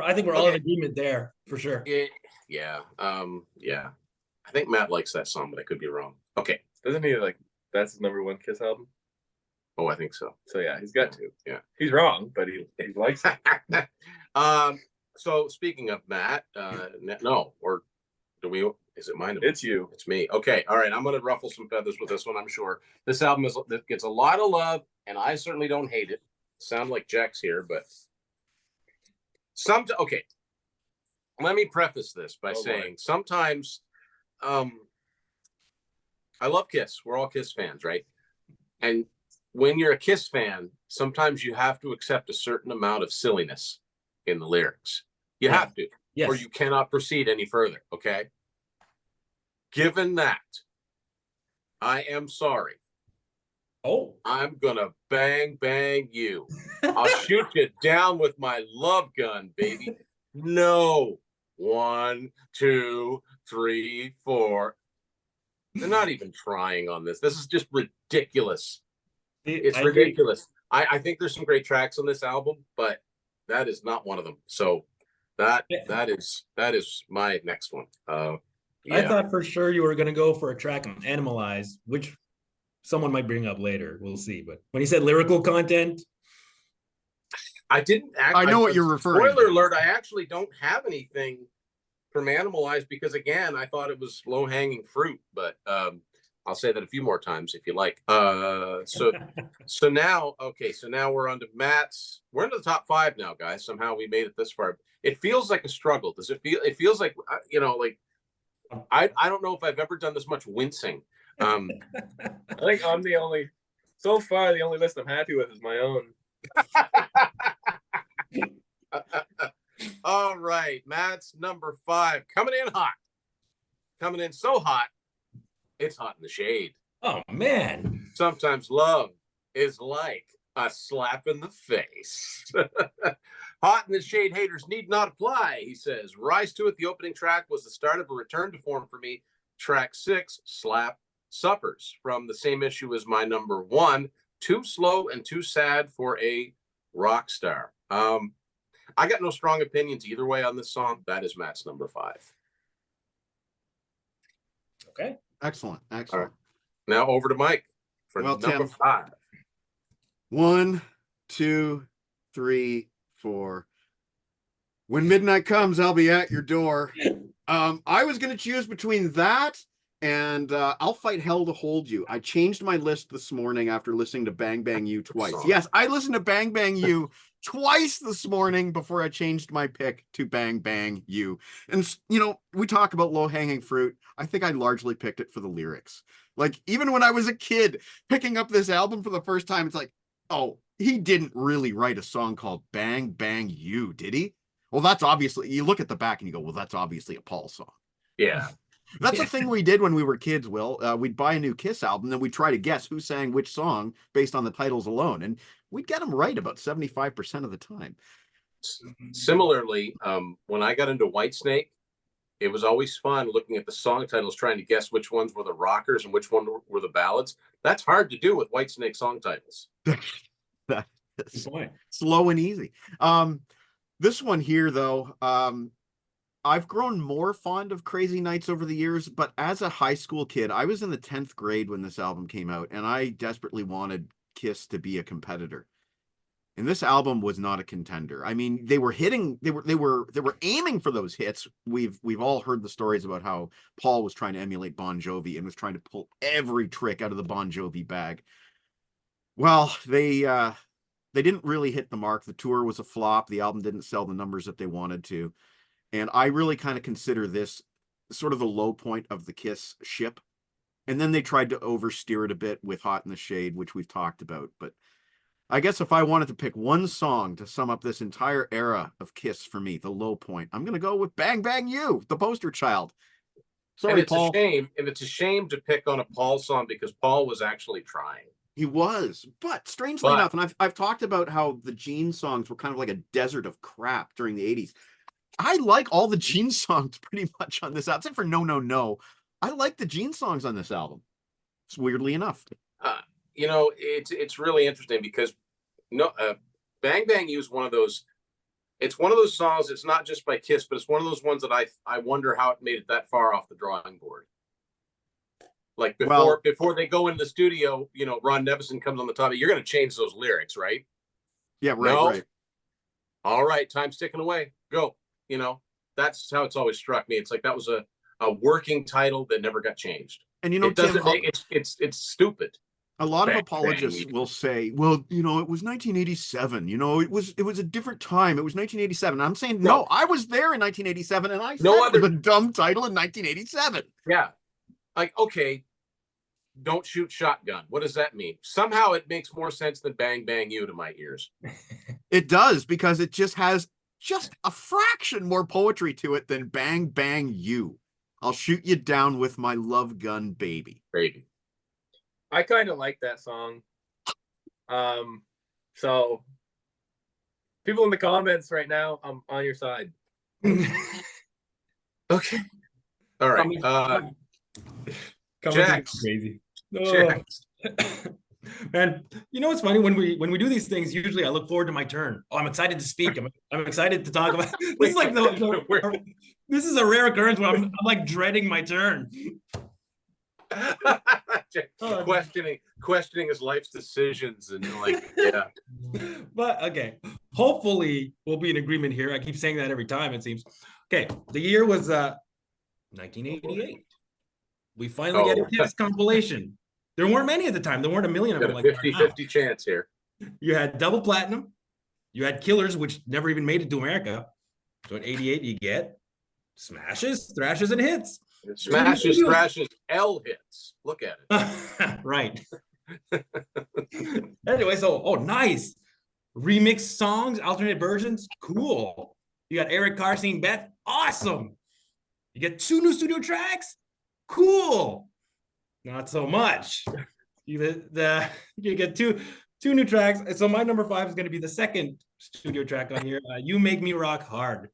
I think we're all in Okay. agreement there for sure. Yeah. I think Matt likes that song, but I could be wrong. Okay. Doesn't he that's his number 1 Kiss album? Oh, I think so. So yeah, he's got to. Yeah. He's wrong, but he likes it. So speaking of Matt, no, or do we? Is it mine? It's you. It's me. Okay. All right. I'm going to ruffle some feathers with this one. I'm sure this album gets a lot of love, and I certainly don't hate it. Sound like Jex here, but okay. Let me preface this by saying sometimes, I love Kiss. We're all Kiss fans, right? And when you're a Kiss fan, sometimes you have to accept a certain amount of silliness in the lyrics. You Yeah. have to, Yes. or you cannot proceed any further. Okay. Given that, I am sorry. Oh. I'm gonna bang you. I'll shoot you down with my love gun, baby. No. 1, 2, 3, 4. They're not even trying on this. This is just ridiculous. It's ridiculous. I think there's some great tracks on this album, but that is not one of them. So that is my next one. I Yeah. thought for sure you were going to go for a track on Animalize, which someone might bring up later. We'll see. But when he said lyrical content, I didn't. I know what you're referring Spoiler to. alert! I actually don't have anything from Animalize because again, I thought it was low hanging fruit. But I'll say that a few more times if you like. So now, okay, so now we're on to Matt's. We're into the top 5 now, guys. Somehow we made it this far. It feels like a struggle. Does it feel? It feels like like I don't know if I've ever done this much wincing. I think I'm the only. So far, the only list I'm happy with is my own. All right, Matt's number 5 coming in hot, coming in so hot, it's hot in the shade. Oh man! Sometimes love is like a slap in the face. Hot in the shade haters need not apply, he says. Rise to it. The opening track was the start of a return to form for me. Track 6, Slap Suppers, from the same issue as my number 1. Too slow and too sad for a rock star. I got no strong opinions either way on this song. That is Matt's number 5. Okay. Excellent. Excellent. Right. Now over to Mike for Well, number Tim, 5. 1, 2, 3, 4. When midnight comes, I'll be at your door. I was going to choose between that and I'll Fight Hell to Hold You. I changed my list this morning after listening to Bang Bang You twice. Yes, I listened to Bang Bang You twice this morning before I changed my pick to Bang Bang You. And, we talk about low-hanging fruit. I think I largely picked it for the lyrics. Like, even when I was a kid picking up this album for the first time, it's like, oh, he didn't really write a song called Bang Bang You, did he? Well, that's obviously, you look at the back and you go, well, that's obviously a Paul song. Yeah. That's the thing we did when we were kids, Will. We'd buy a new Kiss album, then we'd try to guess who sang which song based on the titles alone. And we'd get them right about 75% of the time. Similarly, when I got into Whitesnake, it was always fun looking at the song titles, trying to guess which ones were the rockers and which one were the ballads. That's hard to do with Whitesnake song titles. That is slow and easy. This one here, though, I've grown more fond of Crazy Nights over the years, but as a high school kid, I was in the 10th grade when this album came out, and I desperately wanted Kiss to be a competitor. And this album was not a contender. I mean, they were aiming for those hits. We've all heard the stories about how Paul was trying to emulate Bon Jovi and was trying to pull every trick out of the Bon Jovi bag. Well, they didn't really hit the mark. The tour was a flop. The album didn't sell the numbers that they wanted to. And I really kind of consider this sort of the low point of the Kiss ship. And then they tried to oversteer it a bit with Hot in the Shade, which we've talked about. But I guess if I wanted to pick one song to sum up this entire era of Kiss for me, the low point, I'm going to go with Bang Bang You, the poster child. Sorry, and it's Paul. A shame, and it's a shame to pick on a Paul song because Paul was actually trying. He was, but strangely enough, and I've talked about how the Gene songs were kind of like a desert of crap during the 80s. I like all the Gene songs pretty much on this album, except for No No No. I like the Gene songs on this album. It's weirdly enough. It's really interesting because Bang Bang You is one of those. It's one of those songs. It's not just by Kiss, but it's one of those ones that I wonder how it made it that far off the drawing board. Like before they go into the studio, Ron Nevison comes on the top. You're going to change those lyrics, right? Yeah, right. All right, time's ticking away. Go. That's how it's always struck me. It's like that was a working title that never got changed. And it doesn't make it's stupid. A lot of apologists will say, well, it was 1987. It was a different time. It was 1987. And I'm saying, no, I was there in 1987, and I said it was a dumb title in 1987. Yeah. Like, okay, don't shoot shotgun. What does that mean? Somehow it makes more sense than Bang Bang You to my ears. It does, because it just has just a fraction more poetry to it than Bang Bang You. I'll shoot you down with my love gun, baby. Baby. I kind of like that song. So people in the comments right now, I'm on your side. Okay. All right. Jex. Crazy. Man, what's funny? When we do these things, usually I look forward to my turn. Oh, I'm excited to speak. I'm excited to talk about. This is like this is a rare occurrence where I'm like dreading my turn. questioning his life's decisions and yeah. But okay, hopefully we'll be in agreement here. I keep saying that every time, it seems. Okay, the year was 1988. We finally get a Oh. Kiss compilation. There weren't many at the time. There weren't a million of Got them a like there are now. 50-50 chance here. You had double platinum. You had Killers, which never even made it to America. So in 88, you get smashes, thrashes, and hits. Smashes, thrashes, L hits. Look at it. Right. Anyway, so, oh, nice. Remix songs, alternate versions. Cool. You got Eric Carr singing Beth. Awesome. You get 2 new studio tracks. Cool. Not so much. You get two new tracks. So my number 5 is going to be the second studio track on here. You Make Me Rock Hard.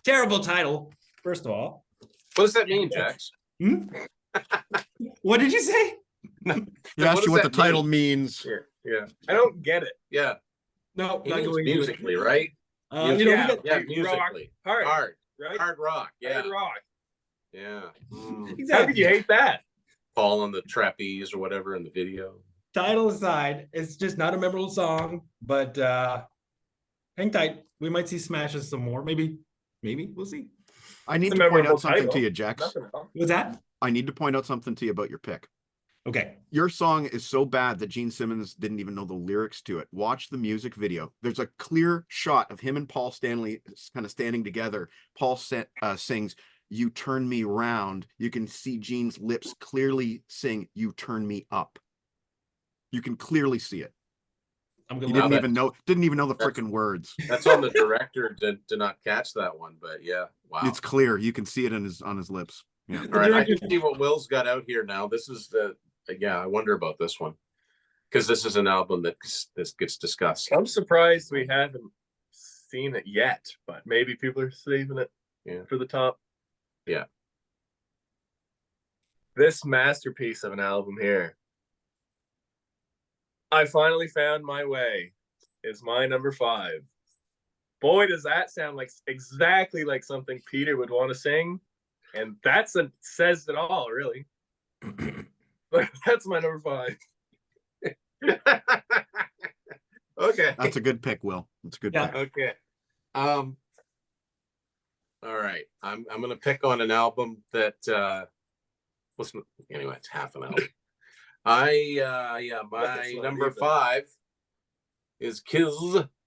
Terrible title, first of all. What does that mean, Jex? What did you say? He asked you what the title means. Yeah. I don't get it. Yeah. No, He not means going musically, right? You know, we got, musically. Rock, hard, right? Hard rock. Yeah. Hard rock. Yeah. How exactly. could you hate that? Fall on the trapeze or whatever in the video. Title aside, it's just not a memorable song, but hang tight. We might see smashes some more. Maybe we'll see. I need It's a to point memorable out something title. to you, Jex. Nothing else. What's that? I need to point out something to you about your pick. Okay. Your song is so bad that Gene Simmons didn't even know the lyrics to it. Watch the music video. There's a clear shot of him and Paul Stanley kind of standing together. Paul sings, "You Turn Me Round." You can see Gene's lips clearly sing, "You Turn Me Up." You can clearly see it. I'm He gonna didn't even know the freaking words. That's on the director to not catch that one, but yeah. Wow. It's clear. You can see it on his lips. Yeah. All right, I can see what Will's got out here now. This is I wonder about this one because this is an album that this gets discussed. I'm surprised we haven't seen it yet, but maybe people are saving it for the top. Yeah. This masterpiece of an album here. I Finally Found My Way is my number 5. Boy, does that sound like exactly like something Peter would want to sing. And says it all, really. But that's my number 5. Okay. That's a good pick, Will. That's a good pick. Okay. All right. I'm gonna pick on an album that anyway, it's half an album. My number 5 is Kiss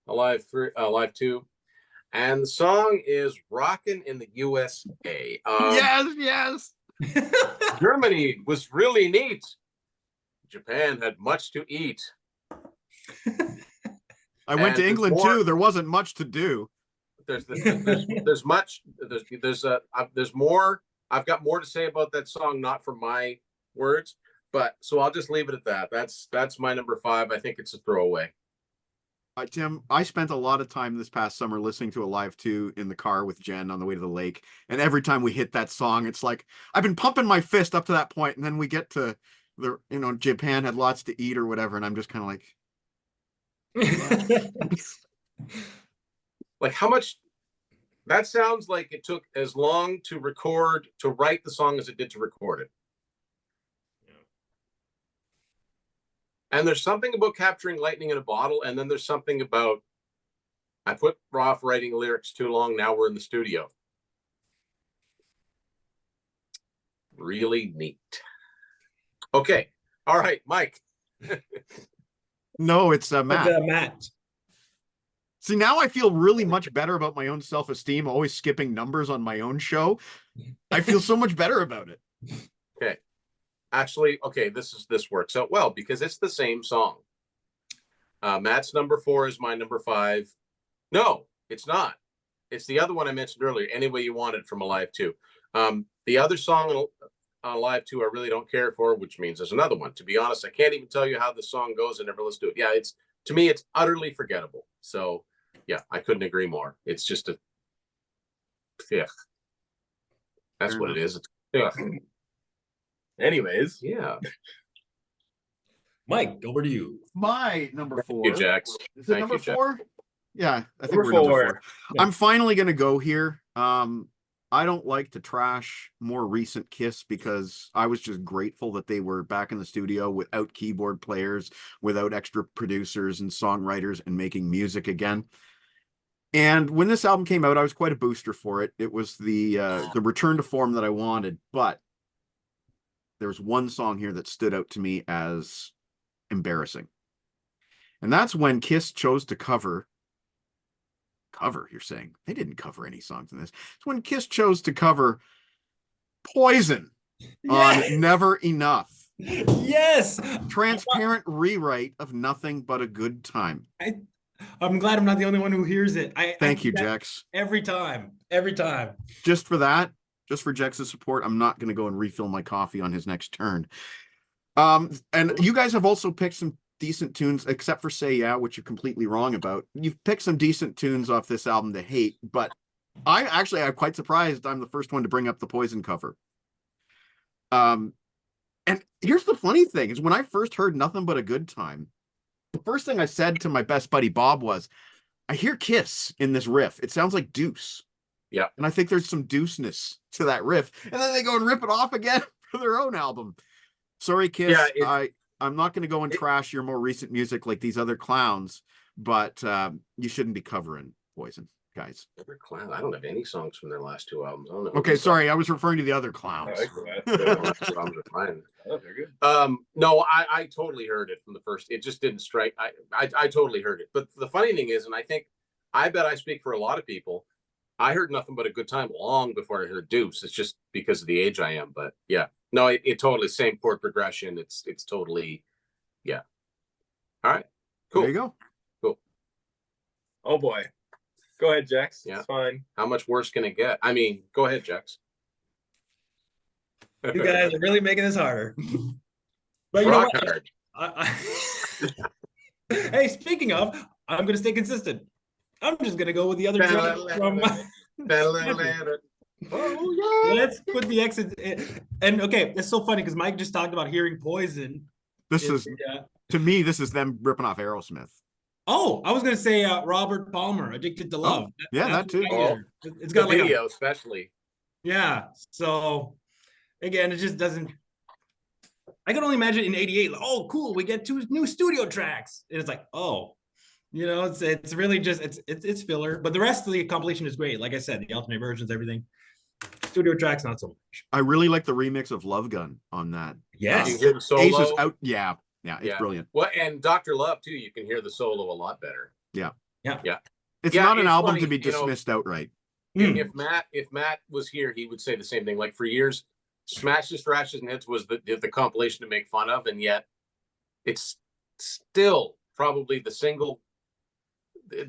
Alive 2. And the song is Rockin' in the USA. Yes. Germany was really neat. Japan had much to eat. I went to England too. There wasn't much to do. There's much. There's more. I've got more to say about that song, not from my words, but so I'll just leave it at that. That's my number 5. I think it's a throwaway. Tim, I spent a lot of time this past summer listening to Alive 2 in the car with Jen on the way to the lake. And every time we hit that song, it's like, I've been pumping my fist up to that point, and then we get to Japan had lots to eat or whatever. And I'm just kind of like, like how much that sounds like it took as long to write the song as it did to record it. And there's something about capturing lightning in a bottle, and then there's something about I put off writing lyrics too long. Now we're in the studio. Really neat. Okay. All right, Mike. no, it's Matt. Matt. See, now I feel really much better about my own self-esteem, always skipping numbers on my own show. I feel so much better about it. Okay. Actually, okay, this works out well because it's the same song. Matt's number 4 is my number 5. No, it's not. It's the other one I mentioned earlier, Any Way You Want It from Alive 2. The other song on Alive 2 I really don't care for, which means there's another one. To be honest, I can't even tell you how the song goes. I never listened to it. Yeah, to me, it's utterly forgettable. So, yeah, I couldn't agree more. It's just that's what it is. Anyways, yeah. Mike, over to you. My number 4. Thank you, Jax. Is it number 4? Yeah, I think Number we're number 4. 4. I'm finally going to go here. I don't like to trash more recent Kiss because I was just grateful that they were back in the studio without keyboard players, without extra producers and songwriters, and making music again. And when this album came out, I was quite a booster for it. It was the return to form that I wanted, but there's one song here that stood out to me as embarrassing. And that's when Kiss chose to cover, you're saying? They didn't cover any songs in this. It's when Kiss chose to cover Poison on Never Enough. Yes. Transparent rewrite of Nothing But a Good Time. I'm glad I'm not the only one who hears it. Thank you, Jex. Every time. Just for that, just for Jex's support, I'm not going to go and refill my coffee on his next turn. And you guys have also picked some decent tunes, except for Say Yeah, which you're completely wrong about. You've picked some decent tunes off this album to hate, but I'm quite surprised I'm the first one to bring up the Poison cover. And here's the funny thing is when I first heard Nothing But a Good Time, the first thing I said to my best buddy Bob was, I hear Kiss in this riff. It sounds like Deuce. Yeah. And I think there's some deuceness to that riff. And then they go and rip it off again for their own album. Sorry, Kiss. Yeah, I'm not going to go and trash your more recent music like these other clowns, but you shouldn't be covering Poison, guys. Other clown. I don't have any songs from their last two albums. I don't know. Okay, sorry. I was referring to the other clowns. No, I totally heard it from the first. It just didn't strike. I totally heard it. But the funny thing is, and I bet I speak for a lot of people, I heard Nothing But a Good Time long before I heard Deuce. It's just because of the age I am. But yeah, no, it totally same chord progression. It's totally, yeah. All right, cool. There you go. Cool. Oh boy, go ahead, Jex. Yeah, it's fine. How much worse can it get? I mean, go ahead, Jex. You guys are really making this harder. But you Rock know what? Hey, speaking of, I'm going to stay consistent. I'm just going to go with the other track from. Oh yeah. Let's put the exit. And okay, it's so funny because Mike just talked about hearing Poison. To me, this is them ripping off Aerosmith. Oh, I was going to say Robert Palmer, Addicted to Love. Oh, yeah, that too. It's got the video, especially. Yeah. So again, it just doesn't. I can only imagine in '88. Oh, cool! We get 2 new studio tracks, and it's like, oh, you know, it's really just it's filler. But the rest of the compilation is great. Like I said, the alternate versions, everything. Studio tracks, not so much. I really like the remix of Love Gun on that. Yes, you hear the solo. Ace is out. Yeah, it's brilliant. Well, and Dr. Love too. You can hear the solo a lot better. Yeah. It's not an album to be dismissed outright. If Matt was here, he would say the same thing. Like for years, Smashes, Thrashes, and Hits was the compilation to make fun of, and yet it's still probably the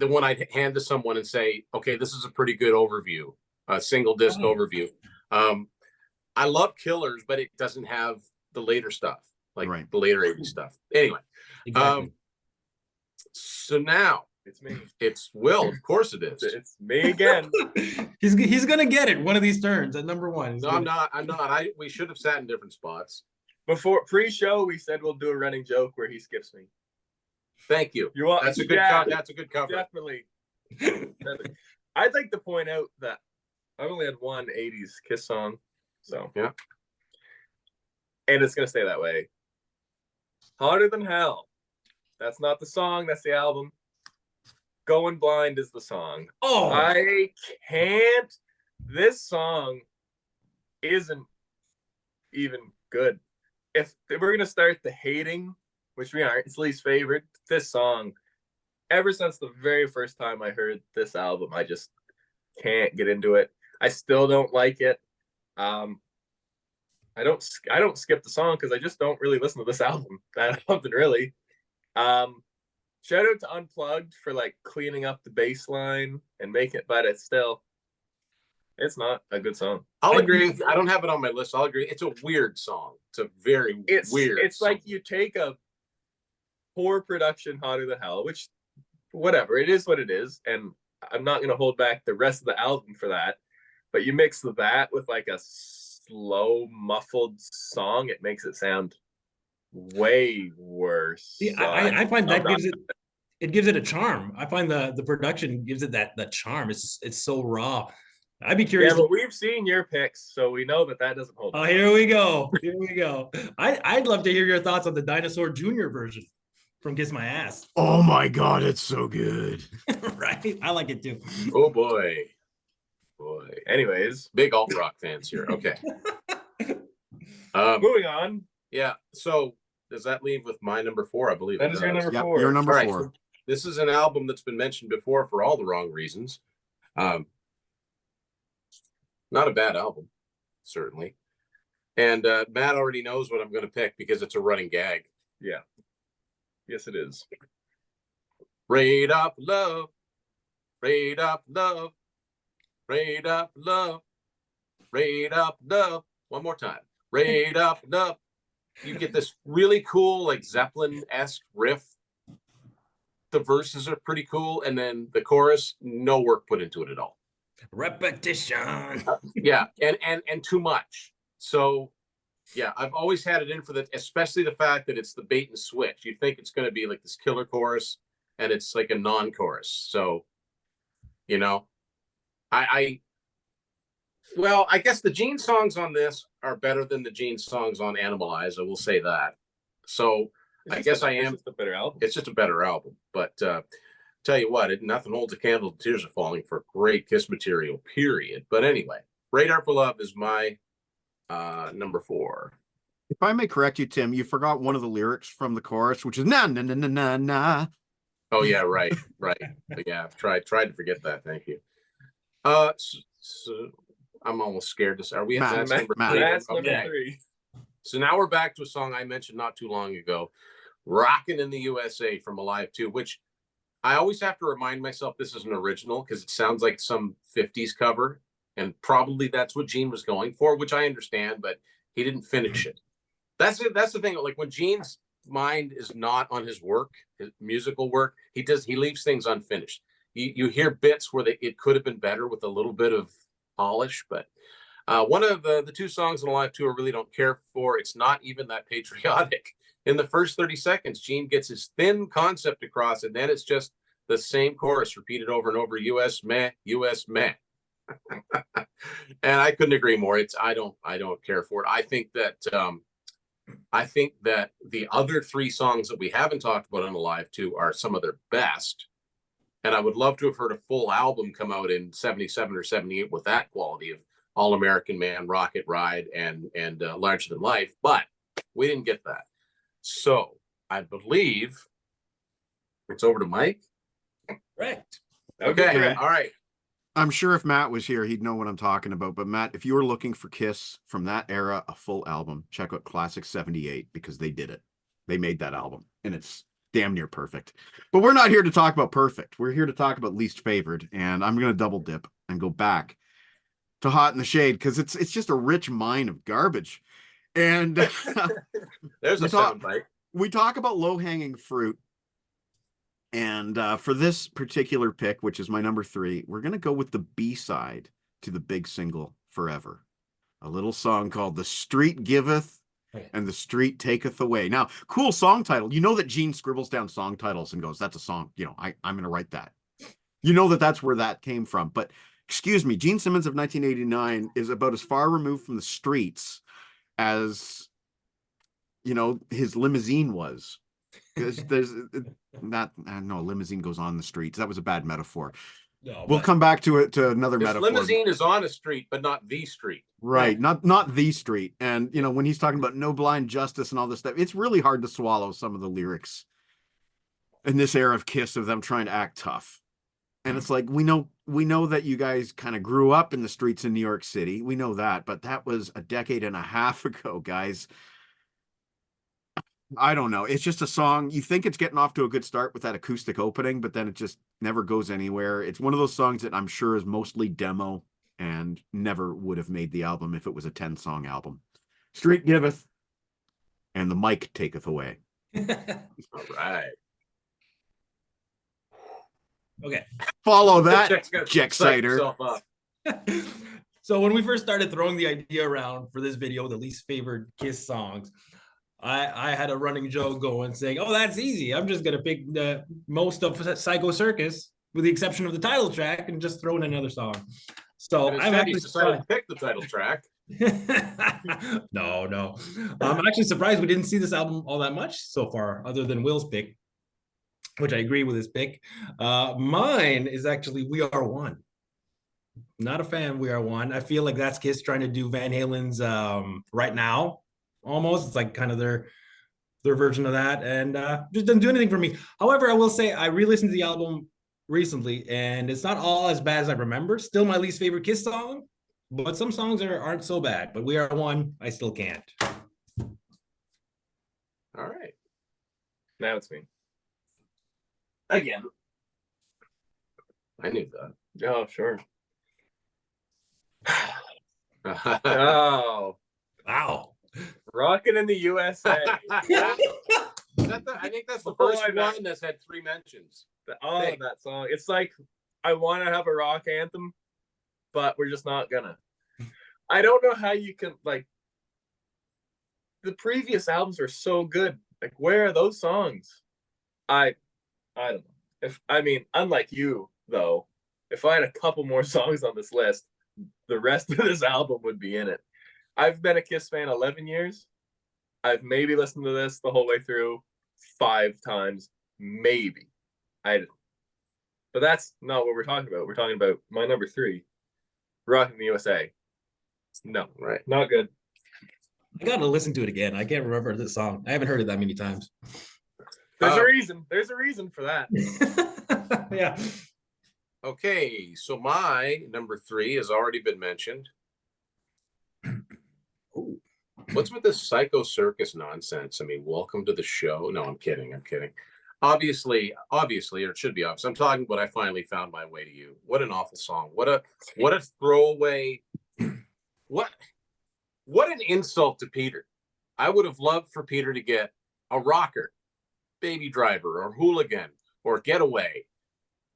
one I'd hand to someone and say, okay, this is a pretty good overview, a single disc overview. I love Killers, but it doesn't have the later stuff, like the later 80s stuff. Anyway, exactly. So now it's me. It's Will. Of course it is. It's me again. he's gonna get it one of these turns at number 1. No, I'm not. We should have sat in different spots. Before pre-show, we said we'll do a running joke where he skips me. Thank you. That's a good that's a good cover. Definitely. I'd like to point out that I've only had one 80s Kiss song. So yeah. And it's gonna stay that way. Hotter Than Hell. That's not the song, that's the album. Going Blind is the song. Oh, I can't. This song isn't even good. If we're gonna start the hating, which we aren't, it's least favorite. This song, ever since the very first time I heard this album, I just can't get into it. I still don't like it. I don't skip the song because I just don't really listen to this album. Something really. Shout out to Unplugged for like cleaning up the bass line and making it, but it's not a good song. I'll agree. I don't have it on my list. I'll agree. It's a weird song. It's a very weird. It's song. like you take a poor production Hotter Than Hell, which whatever, it is what it is, and I'm not gonna hold back the rest of the album for that. But you mix that with like a slow, muffled song, it makes it sound way worse. See, so I find that gives it a charm. I find the production gives it that charm. It's so raw. I'd be curious. Yeah, but we've seen your picks, so we know that doesn't hold. Oh, here we go. I'd love to hear your thoughts on the Dinosaur Jr. version from Kiss My Ass. Oh my God, it's so good. Right? I like it too. Oh boy. Anyways, big alt rock fans here. Okay. Moving on. Yeah. So does that leave with my number 4? I believe That it is your does. number Yep, 4. your number All right, 4. so this is an album that's been mentioned before for all the wrong reasons. Not a bad album, certainly. And Matt already knows what I'm going to pick because it's a running gag. Yeah. Yes, it is. Raid up love, raid up love, raid up love, raid up love. One more time. Raid up love. You get this really cool, like Zeppelin-esque riff. The verses are pretty cool, and then the chorus, no work put into it at all. Repetition. Yeah, and too much. So yeah, I've always had it in for that, especially the fact that it's the bait and switch. You think it's going to be like this killer chorus, and it's like a non-chorus. So, you know, well, I guess the Gene songs on this are better than the Gene songs on Animalize. I will say that. So I guess I am. It's a better album. It's just a better album. But tell you what, nothing holds a candle to Tears Are Falling for great Kiss material, period. But anyway, Radar for Love is my number 4. If I may correct you, Tim, you forgot one of the lyrics from the chorus, which is na na na na na na. Oh yeah, right. Yeah, I've tried to forget that. Thank you. So I'm almost scared to say, are we at Matt, number Matt. 3? That's Okay. number 3. So now we're back to a song I mentioned not too long ago, Rockin' in the USA from Alive 2, which I always have to remind myself this is an original because it sounds like some 50s cover. And probably that's what Gene was going for, which I understand, but he didn't finish it. That's the thing. Like when Gene's mind is not on his work, his musical work, he leaves things unfinished. You hear bits where it could have been better with a little bit of polish, but one of the 2 songs in Alive 2 I really don't care for. It's not even that patriotic. In the first 30 seconds, Gene gets his thin concept across, and then it's just the same chorus repeated over and over. US meh, US meh. And I couldn't agree more. I don't care for it. I think that the other 3 songs that we haven't talked about on Alive 2 are some of their best. And I would love to have heard a full album come out in 77 or 78 with that quality of All American Man, Rocket Ride, and Larger Than Life, but we didn't get that. So I believe it's over to Mike. Correct. Okay. All right. I'm sure if Matt was here, he'd know what I'm talking about. But Matt, if you were looking for Kiss from that era, a full album, check out Classic 78 because they did it. They made that album and it's damn near perfect. But we're not here to talk about perfect. We're here to talk about Least Favored. And I'm going to double dip and go back to Hot in the Shade because it's just a rich mine of garbage. And there's a soundbite. We talk about low-hanging fruit. And for this particular pick, which is my number 3, we're going to go with the B-side to the big single Forever. A little song called The Street Giveth and The Street Taketh Away. Now, cool song title. You know that Gene scribbles down song titles and goes, that's a song. You know, I'm going to write that. You know that's where that came from. But excuse me, Gene Simmons of 1989 is about as far removed from the streets as, you know, his limousine was. There's not, no, limousine goes on the streets. That was a bad metaphor. No, we'll come back to it, to another metaphor. Limousine is on a street, but not the street. Right. Not the street. And, you know, when he's talking about no blind justice and all this stuff, it's really hard to swallow some of the lyrics in this era of Kiss of them trying to act tough. And it's like, we know that you guys kind of grew up in the streets in New York City. We know that, but that was a decade and a half ago, guys. I don't know. It's just a song. You think it's getting off to a good start with that acoustic opening, but then it just never goes anywhere. It's one of those songs that I'm sure is mostly demo and never would have made the album if it was a 10-song album. Street Giveth and the Mic Taketh Away. All right. Okay. Follow that, Jex Cider. So when we first started throwing the idea around for this video, the least favored Kiss songs, I had a running joke going saying, oh, that's easy. I'm just going to pick most of Psycho Circus with the exception of the title track and just throw in another song. So I'm actually decided to pick the title track. No. I'm actually surprised we didn't see this album all that much so far, other than Will's pick, which I agree with his pick. Mine is actually We Are One. Not a fan of We Are One. I feel like that's Kiss trying to do Van Halen's Right Now almost. It's like kind of their version of that, and just doesn't do anything for me. However, I will say I re-listened to the album recently, and it's not all as bad as I remember. Still my least favorite Kiss song, but some songs aren't so bad. But We Are One, I still can't. All right. Now it's me. Again. I knew that. Oh, sure. Oh, Wow. Rockin' in the USA. I think that's the Before first I met- one that's had 3 mentions. That song. It's like I want to have a rock anthem, but we're just not gonna. I don't know how you can like. The previous albums are so good. Like, where are those songs? I don't know. Unlike you though, if I had a couple more songs on this list, the rest of this album would be in it. I've been a Kiss fan 11 years. I've maybe listened to this the whole way through 5 times, maybe. But that's not what we're talking about. We're talking about my number 3, Rockin' the USA. No, Right. not good. I gotta listen to it again. I can't remember this song. I haven't heard it that many times. There's a reason. There's a reason for that. Yeah. Okay, so my number 3 has already been mentioned. What's with this Psycho Circus nonsense? I mean, welcome to the show. No, I'm kidding. Obviously, or it should be obvious. I'm talking about I Finally Found My Way to You. What an awful song. What a throwaway. What an insult to Peter. I would have loved for Peter to get a rocker, Baby Driver, or Hooligan, or Getaway.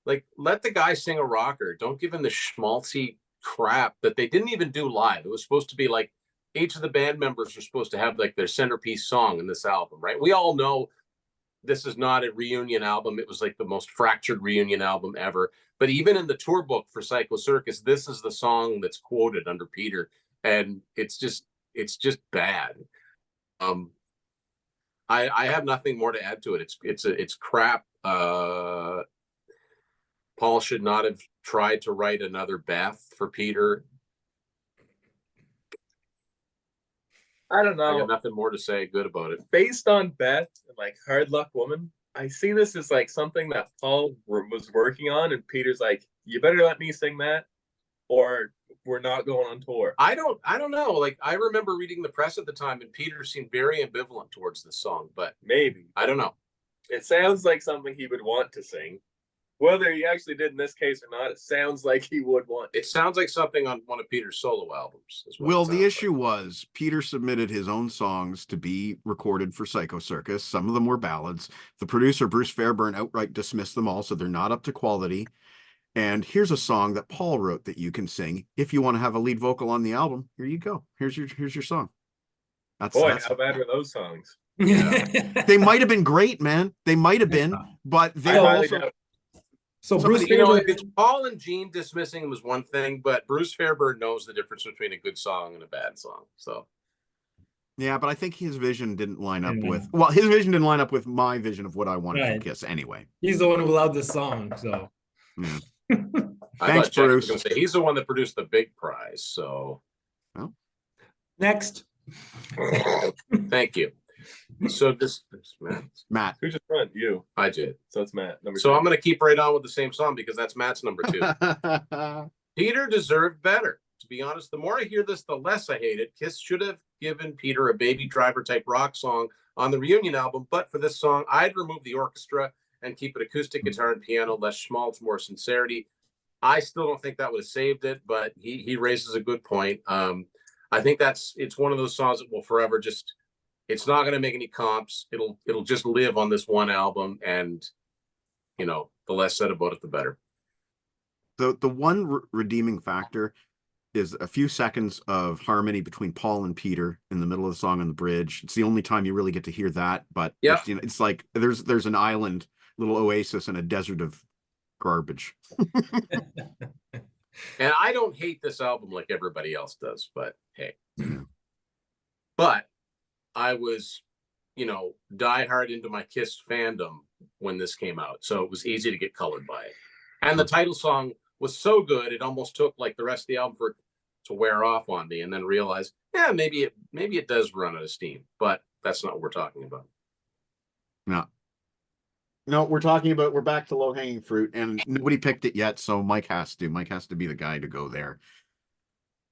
Like, let the guy sing a rocker. Don't give him the schmaltzy crap that they didn't even do live. It was supposed to be like each of the band members are supposed to have like their centerpiece song in this album, right? We all know this is not a reunion album. It was like the most fractured reunion album ever. But even in the tour book for Psycho Circus, this is the song that's quoted under Peter, and it's just bad. I have nothing more to add to it. It's crap. Paul should not have tried to write another Beth for Peter. I don't know. I got nothing more to say good about it. Based on Beth and like Hard Luck Woman, I see this as like something that Paul was working on, and Peter's like, "You better let me sing that, or we're not going on tour." I don't know. Like, I remember reading the press at the time, and Peter seemed very ambivalent towards this song, but Maybe. I don't know. It sounds like something he would want to sing. Whether he actually did in this case or not, it sounds like he would want. It sounds like something on one of Peter's solo albums. Well, the issue was Peter submitted his own songs to be recorded for Psycho Circus. Some of them were ballads. The producer, Bruce Fairbairn, outright dismissed them all, so they're not up to quality. And here's a song that Paul wrote that you can sing. If you want to have a lead vocal on the album, here you go. Here's your song. That's How bad were those songs? Yeah. They might have been great, man. They might have been, but they also... So So, Bruce if Fairbairn, it's Paul and Gene dismissing him is one thing, but Bruce Fairbairn knows the difference between a good song and a bad song. So, yeah, but I think his vision didn't line up with, well, his vision didn't line up with my vision of what I wanted from Kiss anyway. he's the one who allowed this song. So Yeah. I Thanks, thought Jex Bruce. was gonna say he's the one that produced the big prize. So, next. thank you. So this Matt. Who just won? You. I did. So it's Matt. Number So 2. I'm going to keep right on with the same song because that's Matt's number 2. Peter deserved better. To be honest, the more I hear this, the less I hate it. Kiss should have given Peter a Baby Driver type rock song on the reunion album, but for this song, I'd remove the orchestra and keep it acoustic guitar and piano, less schmaltz, more sincerity. I still don't think that would have saved it, but he raises a good point. I think it's one of those songs that will forever just. It's not going to make any comps. It'll just live on this one album, and the less said about it, the better. The one redeeming factor is a few seconds of harmony between Paul and Peter in the middle of the song on the bridge. It's the only time you really get to hear that. But it's like there's an island, little oasis in a desert of garbage. And I don't hate this album like everybody else does, but hey. But I was, diehard into my Kiss fandom when this came out. So it was easy to get colored by it. And the title song was so good, it almost took like the rest of the album for to wear off on me, and then realize, yeah, maybe it does run out of steam, but that's not what we're talking about. No, we're back to low-hanging fruit, and nobody picked it yet, so Mike has to be the guy to go there.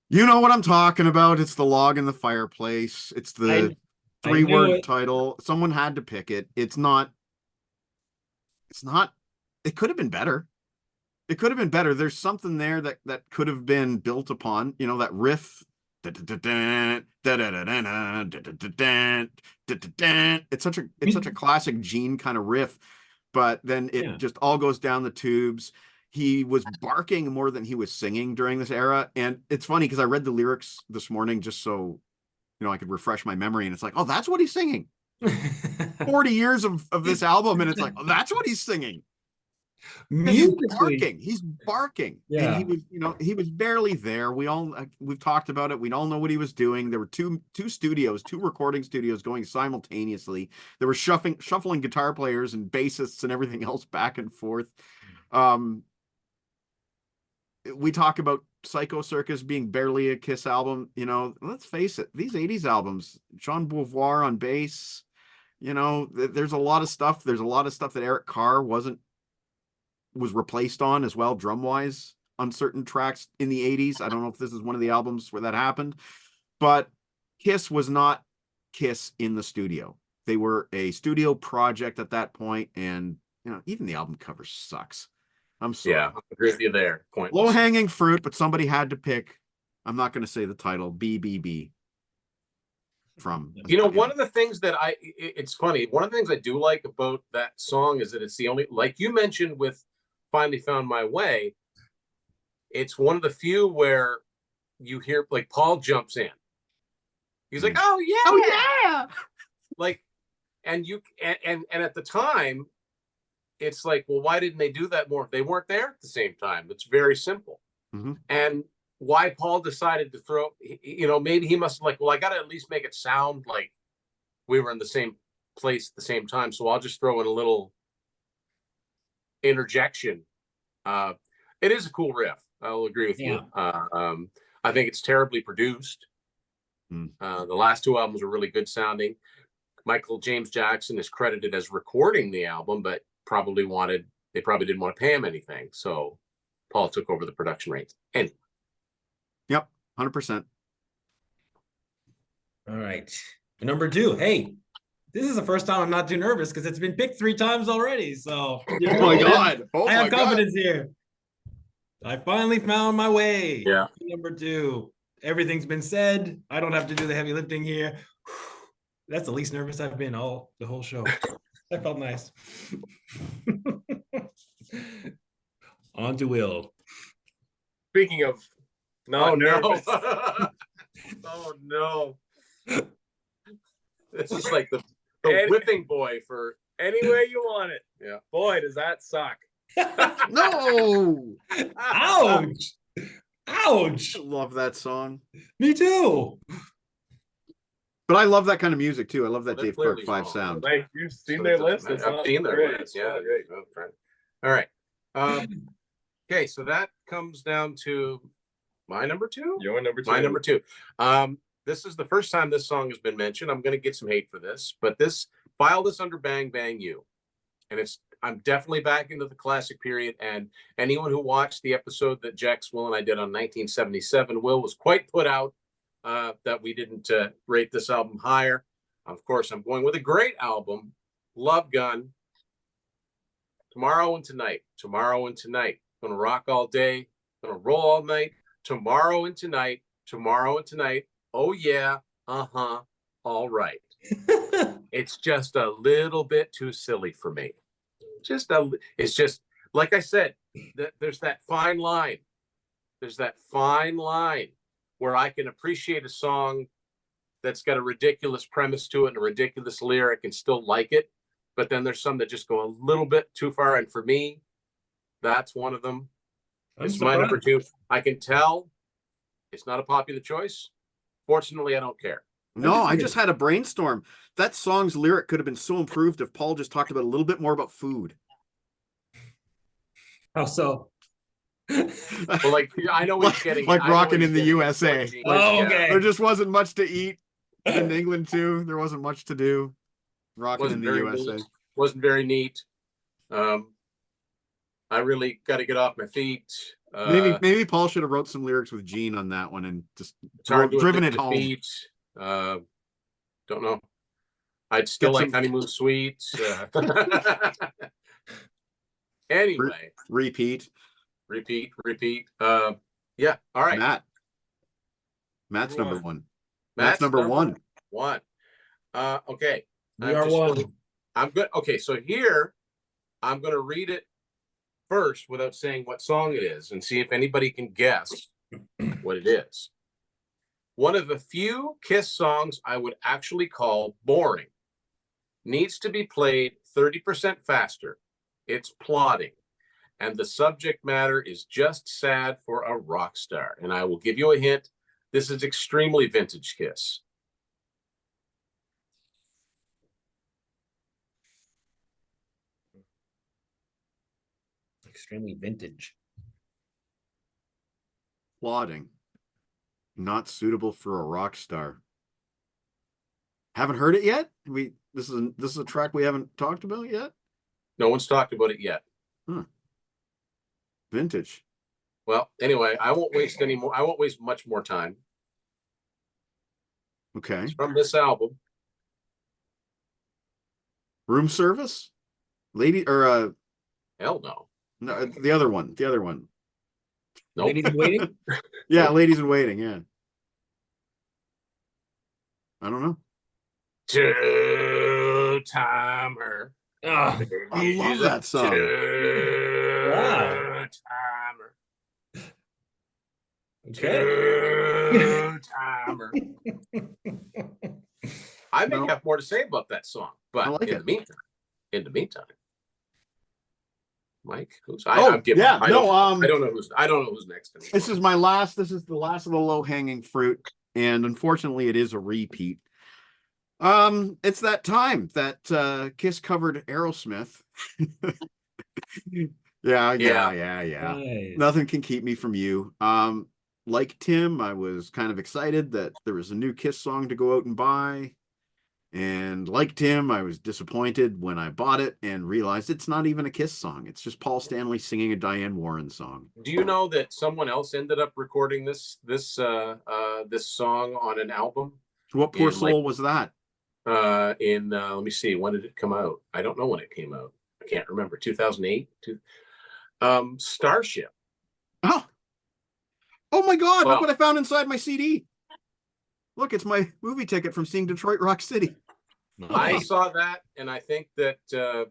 You know what I'm talking about. It's the log in the fireplace. It's the three-word title. Someone had to pick it. It's not, it could have been better. It could have been better. There's something there that could have been built upon, you know, that riff. It's such a classic Gene kind of riff, but then it just all goes down the tubes. He was barking more than he was singing during this era. And it's funny because I read the lyrics this morning just so, you know, I could refresh my memory. And it's like, oh, that's what he's singing. 40 years of this album. And it's like, oh, that's what he's singing. He's barking. Yeah. And he was, you know, he was barely there. We've talked about it. We all know what he was doing. There were two recording studios going simultaneously. There were shuffling guitar players and bassists and everything else back and forth. We talk about Psycho Circus being barely a Kiss album. You know, let's face it, these 80s albums, Jean Beauvoir on bass, you know, there's a lot of stuff. There's a lot of stuff that Eric Carr was replaced on as well, drum wise, on certain tracks in the 80s. I don't know if this is one of the albums where that happened, but Kiss was not Kiss in the studio. They were a studio project at that point, and you know, even the album cover sucks. I'm sorry. Yeah, I agree with you there. Pointless. Low-hanging fruit, but somebody had to pick. I'm not going to say the title. BBB. From, you know, one of the things that it's funny. One of the things I do like about that song is that it's the only, like you mentioned with Finally Found My Way, it's one of the few where you hear like Paul jumps in. He's like, oh yeah. Like, and at the time, it's like, well, why didn't they do that more? They weren't there at the same time. It's very simple. Mm-hmm. And why Paul decided to throw, you know, maybe he must like, well, I got to at least make it sound like we were in the same place at the same time. So I'll just throw in a little interjection. It is a cool riff. I'll agree with you. I think it's terribly produced. The last two albums are really good sounding. Michael James Jackson is credited as recording the album, but they probably didn't want to pay him anything. So Paul took over the production rates. Anyway. Yep, 100%. All right. Number 2. Hey, this is the first time I'm not too nervous because it's been picked 3 times already. So oh my God. I have confidence here. I finally found my way. Yeah. Number 2. Everything's been said. I don't have to do the heavy lifting here. That's the least nervous I've been the whole show. That felt nice. On to Will. Speaking of not nervous. No. Oh no. This is like the whipping boy for any way you want it. Yeah. Boy, does that suck. No. Ouch. Ouch. I love that song. Me too. But I love that kind of music too. I love that Well, Dave Clark 5 sound. Like, you've seen So their it doesn't list? matter. I've seen their list. Yeah. Great. All right. Okay, so that comes down to my number 2. Your number 2. My number 2. This is the first time this song has been mentioned. I'm going to get some hate for this, but file this under Bang Bang You. And I'm definitely back into the classic period. And anyone who watched the episode that Jex, Will, and I did on 1977, Will was quite put out that we didn't rate this album higher. Of course, I'm going with a great album, Love Gun. Tomorrow and Tonight. Tomorrow and Tonight. Gonna rock all day. Gonna roll all night. Tomorrow and Tonight. Tomorrow and Tonight. Oh yeah. All right. It's just a little bit too silly for me. It's just like I said, there's that fine line. There's that fine line where I can appreciate a song that's got a ridiculous premise to it and a ridiculous lyric and still like it. But then there's some that just go a little bit too far. And for me, that's one of them. It's my number 2. I can tell it's not a popular choice. Fortunately, I don't care. No, I just had a brainstorm. That song's lyric could have been so improved if Paul just talked about a little bit more about food. How so? Well, like I know what he's getting. Like I know what rocking he's in the getting at, USA. what Gene- Oh, yeah. okay. There just wasn't much to eat in England too. There wasn't much to do. Rocking in Wasn't the very USA. neat. Wasn't very neat. I really got to get off my feet. Maybe Paul should have wrote some lyrics with Gene on that one and just It's hard to driven it admit home. defeat. Don't know. I'd still Get like some- honeymoon suites. Anyway, Repeat. repeat. Yeah. All right. Matt's number one. Matt's Matt's number one. One. Okay. We are one. I'm good. Okay, so here I'm going to read it first without saying what song it is and see if anybody can guess what it is. One of the few Kiss songs I would actually call boring. Needs to be played 30% faster. It's plodding. And the subject matter is just sad for a rock star. And I will give you a hint. This is extremely vintage Kiss. Extremely vintage. Plodding. Not suitable for a rock star. Haven't heard it yet? This is a track we haven't talked about yet? No one's talked about it yet. Vintage. Well, anyway, I won't waste much more time. Okay. It's from this album. Room service? Lady or Hell no. no, the other one. Nope. Ladies in Waiting? Yeah, Ladies in Waiting, yeah. I don't know. Two-timer. Oh, I love that song. Wow. Two-timer. okay. Two-timer. I may No. have more to say about that song, but I like in it. the meantime, Mike, who's Oh, I'm giving, yeah, I don't no, know who's next anymore. This is the last of the low-hanging fruit, and unfortunately it is a repeat. It's that time that Kiss covered Aerosmith. Yeah. Nice. Nothing can keep me from you. Like Tim, I was kind of excited that there was a new Kiss song to go out and buy. And like Tim, I was disappointed when I bought it and realized it's not even a Kiss song. It's just Paul Stanley singing a Diane Warren song. Do you know that someone else ended up recording this song on an album? What poor In, soul was that? Let me see, when did it come out? I don't know when it came out. I can't remember. 2008. Starship. Oh my God! Well, Look what I found inside my CD. Look, it's my movie ticket from seeing Detroit Rock City. I saw that, and I think that the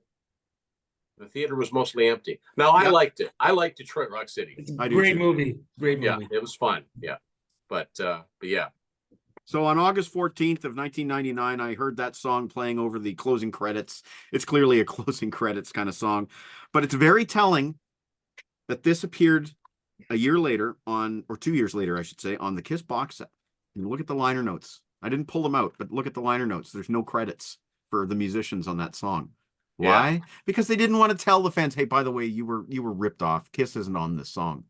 theater was mostly empty. Now, I liked it. I liked Detroit Rock City. It's a I do great too. movie. Great movie. Yeah, it was fun. Yeah, but yeah. So on August 14th of 1999, I heard that song playing over the closing credits. It's clearly a closing credits kind of song, but it's very telling that this appeared a year later or 2 years later, I should say, on the Kiss box set. And look at the liner notes. I didn't pull them out, but look at the liner notes. There's no credits for the musicians on that song. Why? Yeah. Because they didn't want to tell the fans, hey, by the way, you were ripped off. Kiss isn't on this song.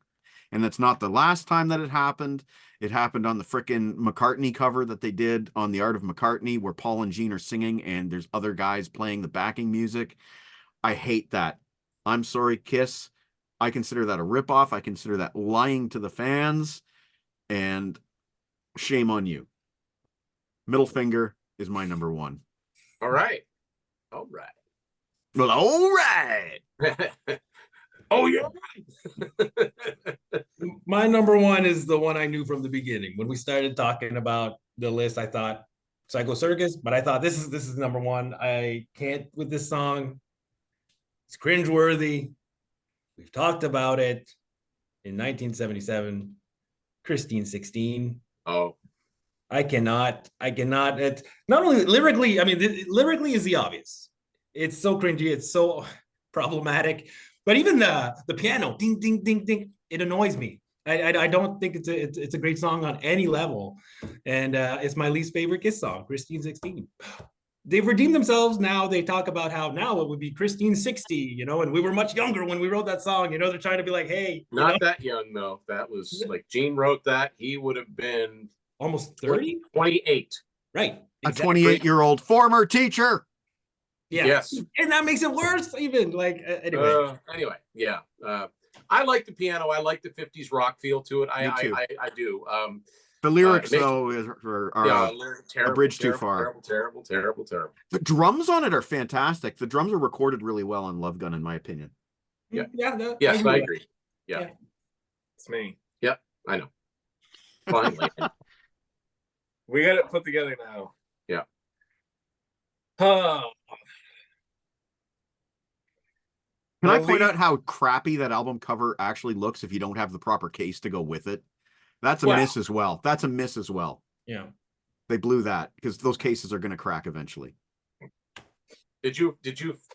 And that's not the last time that it happened. It happened on the frickin' McCartney cover that they did on The Art of McCartney, where Paul and Gene are singing and there's other guys playing the backing music. I hate that. I'm sorry, Kiss. I consider that a ripoff. I consider that lying to the fans. And shame on you. Middle finger is my number one. All right. Well, all right. Oh yeah. My number one is the one I knew from the beginning. When we started talking about the list, I thought Psycho Circus, but I thought this is number one. I can't with this song. It's cringeworthy. We've talked about it in 1977. Christine 16. Oh, I cannot. It's not only lyrically, I mean, lyrically is the obvious. It's so cringy. It's so problematic. But even the piano, ding, ding, ding, ding, it annoys me. I don't think it's a great song on any level. And it's my least favorite Kiss song, Christine 16. they've redeemed themselves. Now they talk about how now it would be Christine's 60, you know, and we were much younger when we wrote that song. You know, they're trying to be like, hey, not that young though. That was like Gene wrote that. He would have been almost 30, 28. Right. A 28-year-old former teacher. Yeah. Yes. And that makes it worse, even. Like, anyway, yeah. I like the piano. I like the 50s rock feel to it. I do. The lyrics, though, are terrible, a bridge terrible, too far. Terrible. The drums on it are fantastic. The drums are recorded really well on Love Gun, in my opinion. Yeah. Yeah. Yes, I agree. Yeah. It's me. Yep, I know. Finally. We got it put together now. Yeah. Can I point out how crappy that album cover actually looks if you don't have the proper case to go with it? That's a miss as well. That's a miss as well. Yeah. They blew that because those cases are going to crack eventually. Did you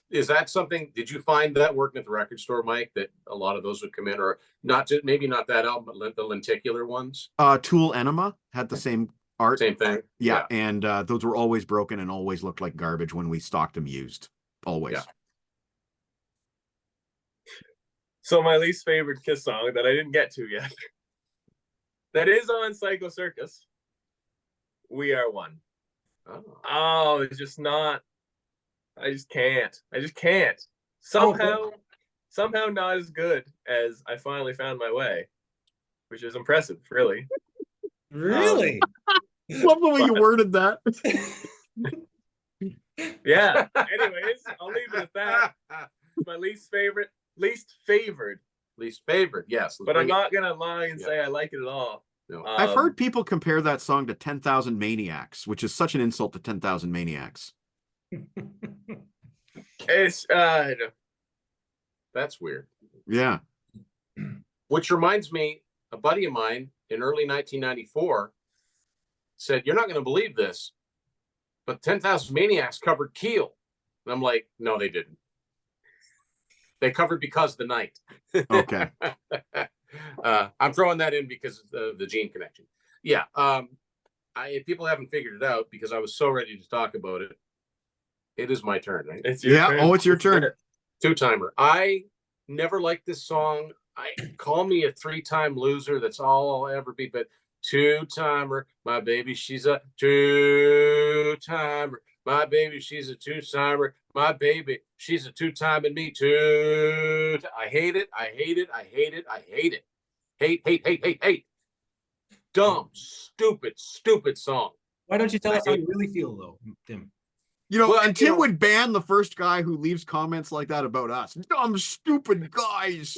is that something, did you find that working at the record store, Mike, that a lot of those would come in, or not, just maybe not that album, but the lenticular ones? Tool Enema had the same art. Same thing. Yeah. And those were always broken and always looked like garbage when we stocked them used. Always. Yeah. So my least favorite Kiss song that I didn't get to yet, that is on Psycho Circus, We Are One. Oh, it's just not. I just can't. Somehow not as good as I Finally Found My Way, which is impressive, really. Really? Love the way you worded that. Yeah. Anyways, I'll leave it at that. My least favored. Yes. But I'm not gonna lie and say I like it at all. No. I've heard people compare that song to 10,000 Maniacs, which is such an insult to 10,000 Maniacs. It's that's weird. Yeah. Which reminds me, a buddy of mine in early 1994 said, "You're not going to believe this, but 10,000 Maniacs covered Keel." And I'm like, "No, they didn't. They covered Because the Night." Okay. I'm throwing that in because of the Gene connection. Yeah. If people haven't figured it out, because I was so ready to talk about it, it is my turn, right? It's your turn. Oh, it's your turn. Two-timer. I never liked this song. Call me a three-time loser. That's all I'll ever be. But two-timer, my baby, she's a two-timer. My baby, she's a two-timer. My baby, she's a two-timing me too. I hate it. Hate. Dumb, stupid song. Why don't you tell us how you really feel, though, Tim? You know, and Tim would ban the first guy who leaves comments like that about us. Dumb, stupid guys.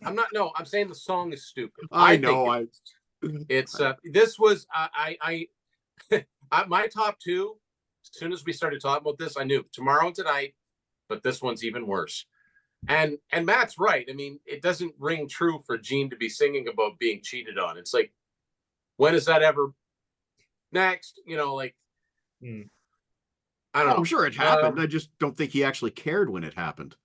I'm saying the song is stupid. I know. It's this was my top two. As soon as we started talking about this, I knew Tomorrow and Tonight, but this one's even worse. And Matt's right. I mean, it doesn't ring true for Gene to be singing about being cheated on. It's like, when is that ever next? You know, like, I don't know. I'm sure it happened. I just don't think he actually cared when it happened.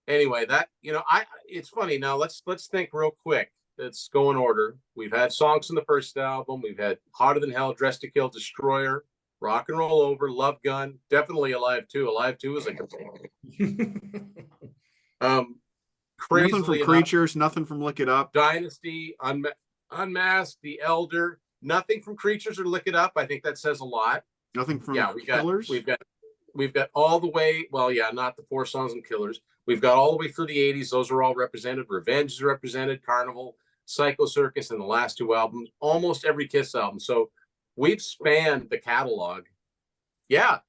Anyway, that, it's funny. Now let's think real quick. Let's go in order. We've had songs from the first album. We've had Hotter Than Hell, Dressed to Kill, Destroyer, Rock and Roll Over, Love Gun, definitely Alive 2. Alive 2 is like nothing from Creatures, nothing from Lick It Up. Dynasty, Unmasked, The Elder, nothing from Creatures or Lick It Up. I think that says a lot. Nothing from Killers. We've got all the way, not the 4 songs and Killers. We've got all the way through the 80s. Those are all represented. Revenge is represented, Carnival, Psycho Circus, and the last 2 albums, almost every Kiss album. So we've spanned the catalog. Yeah.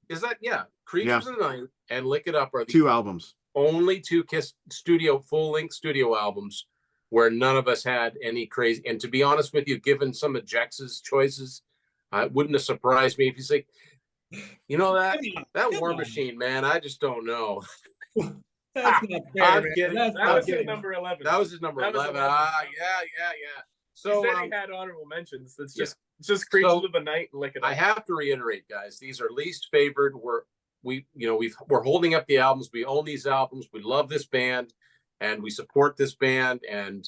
Creatures of the Night and Lick It Up are the 2 albums. Only 2 Kiss full-length studio albums where none of us had any crazy. And to be honest with you, given some of Jex's choices, it wouldn't have surprised me if you say, that War Machine, man, I just don't know. That's not fair, I'm man. kidding. That was his number 11. That was his number 11. Yeah. So he said he had honorable mentions. It's just Creatures of the Night and Lick It Up. I have to reiterate, guys, these are least favored. We're holding up the albums. We own these albums. We love this band, and we support this band. And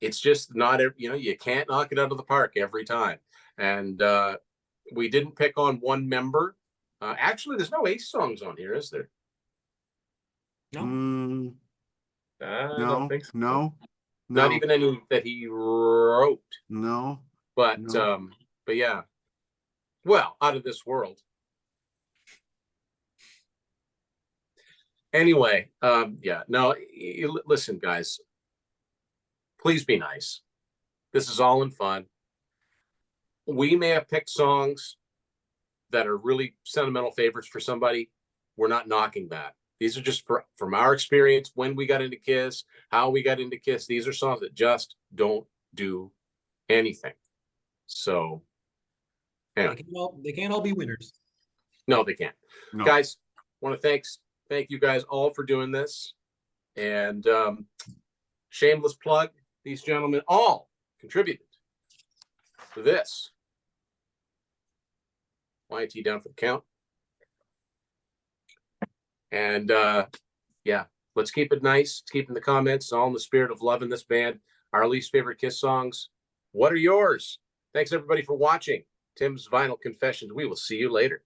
it's just not. You can't knock it out of the park every time. And we didn't pick on one member. Actually, there's no Ace songs on here, is there? No. I No, don't think so. no, Not no, even any that he wrote. no. But No. but yeah. Well, Out of This World. Anyway, yeah, no, listen, guys, please be nice. This is all in fun. We may have picked songs that are really sentimental favorites for somebody. We're not knocking that. These are just from our experience, when we got into Kiss, how we got into Kiss. These are songs that just don't do anything. So, anyway. They can't all be winners. No, they can't. No. Guys, want to thank you guys all for doing this. And shameless plug, these gentlemen all contributed to this. YT down for the count. And yeah, let's keep it nice. Let's keep in the comments, all in the spirit of loving this band. Our least favorite Kiss songs. What are yours? Thanks everybody for watching Tim's Vinyl Confessions. We will see you later.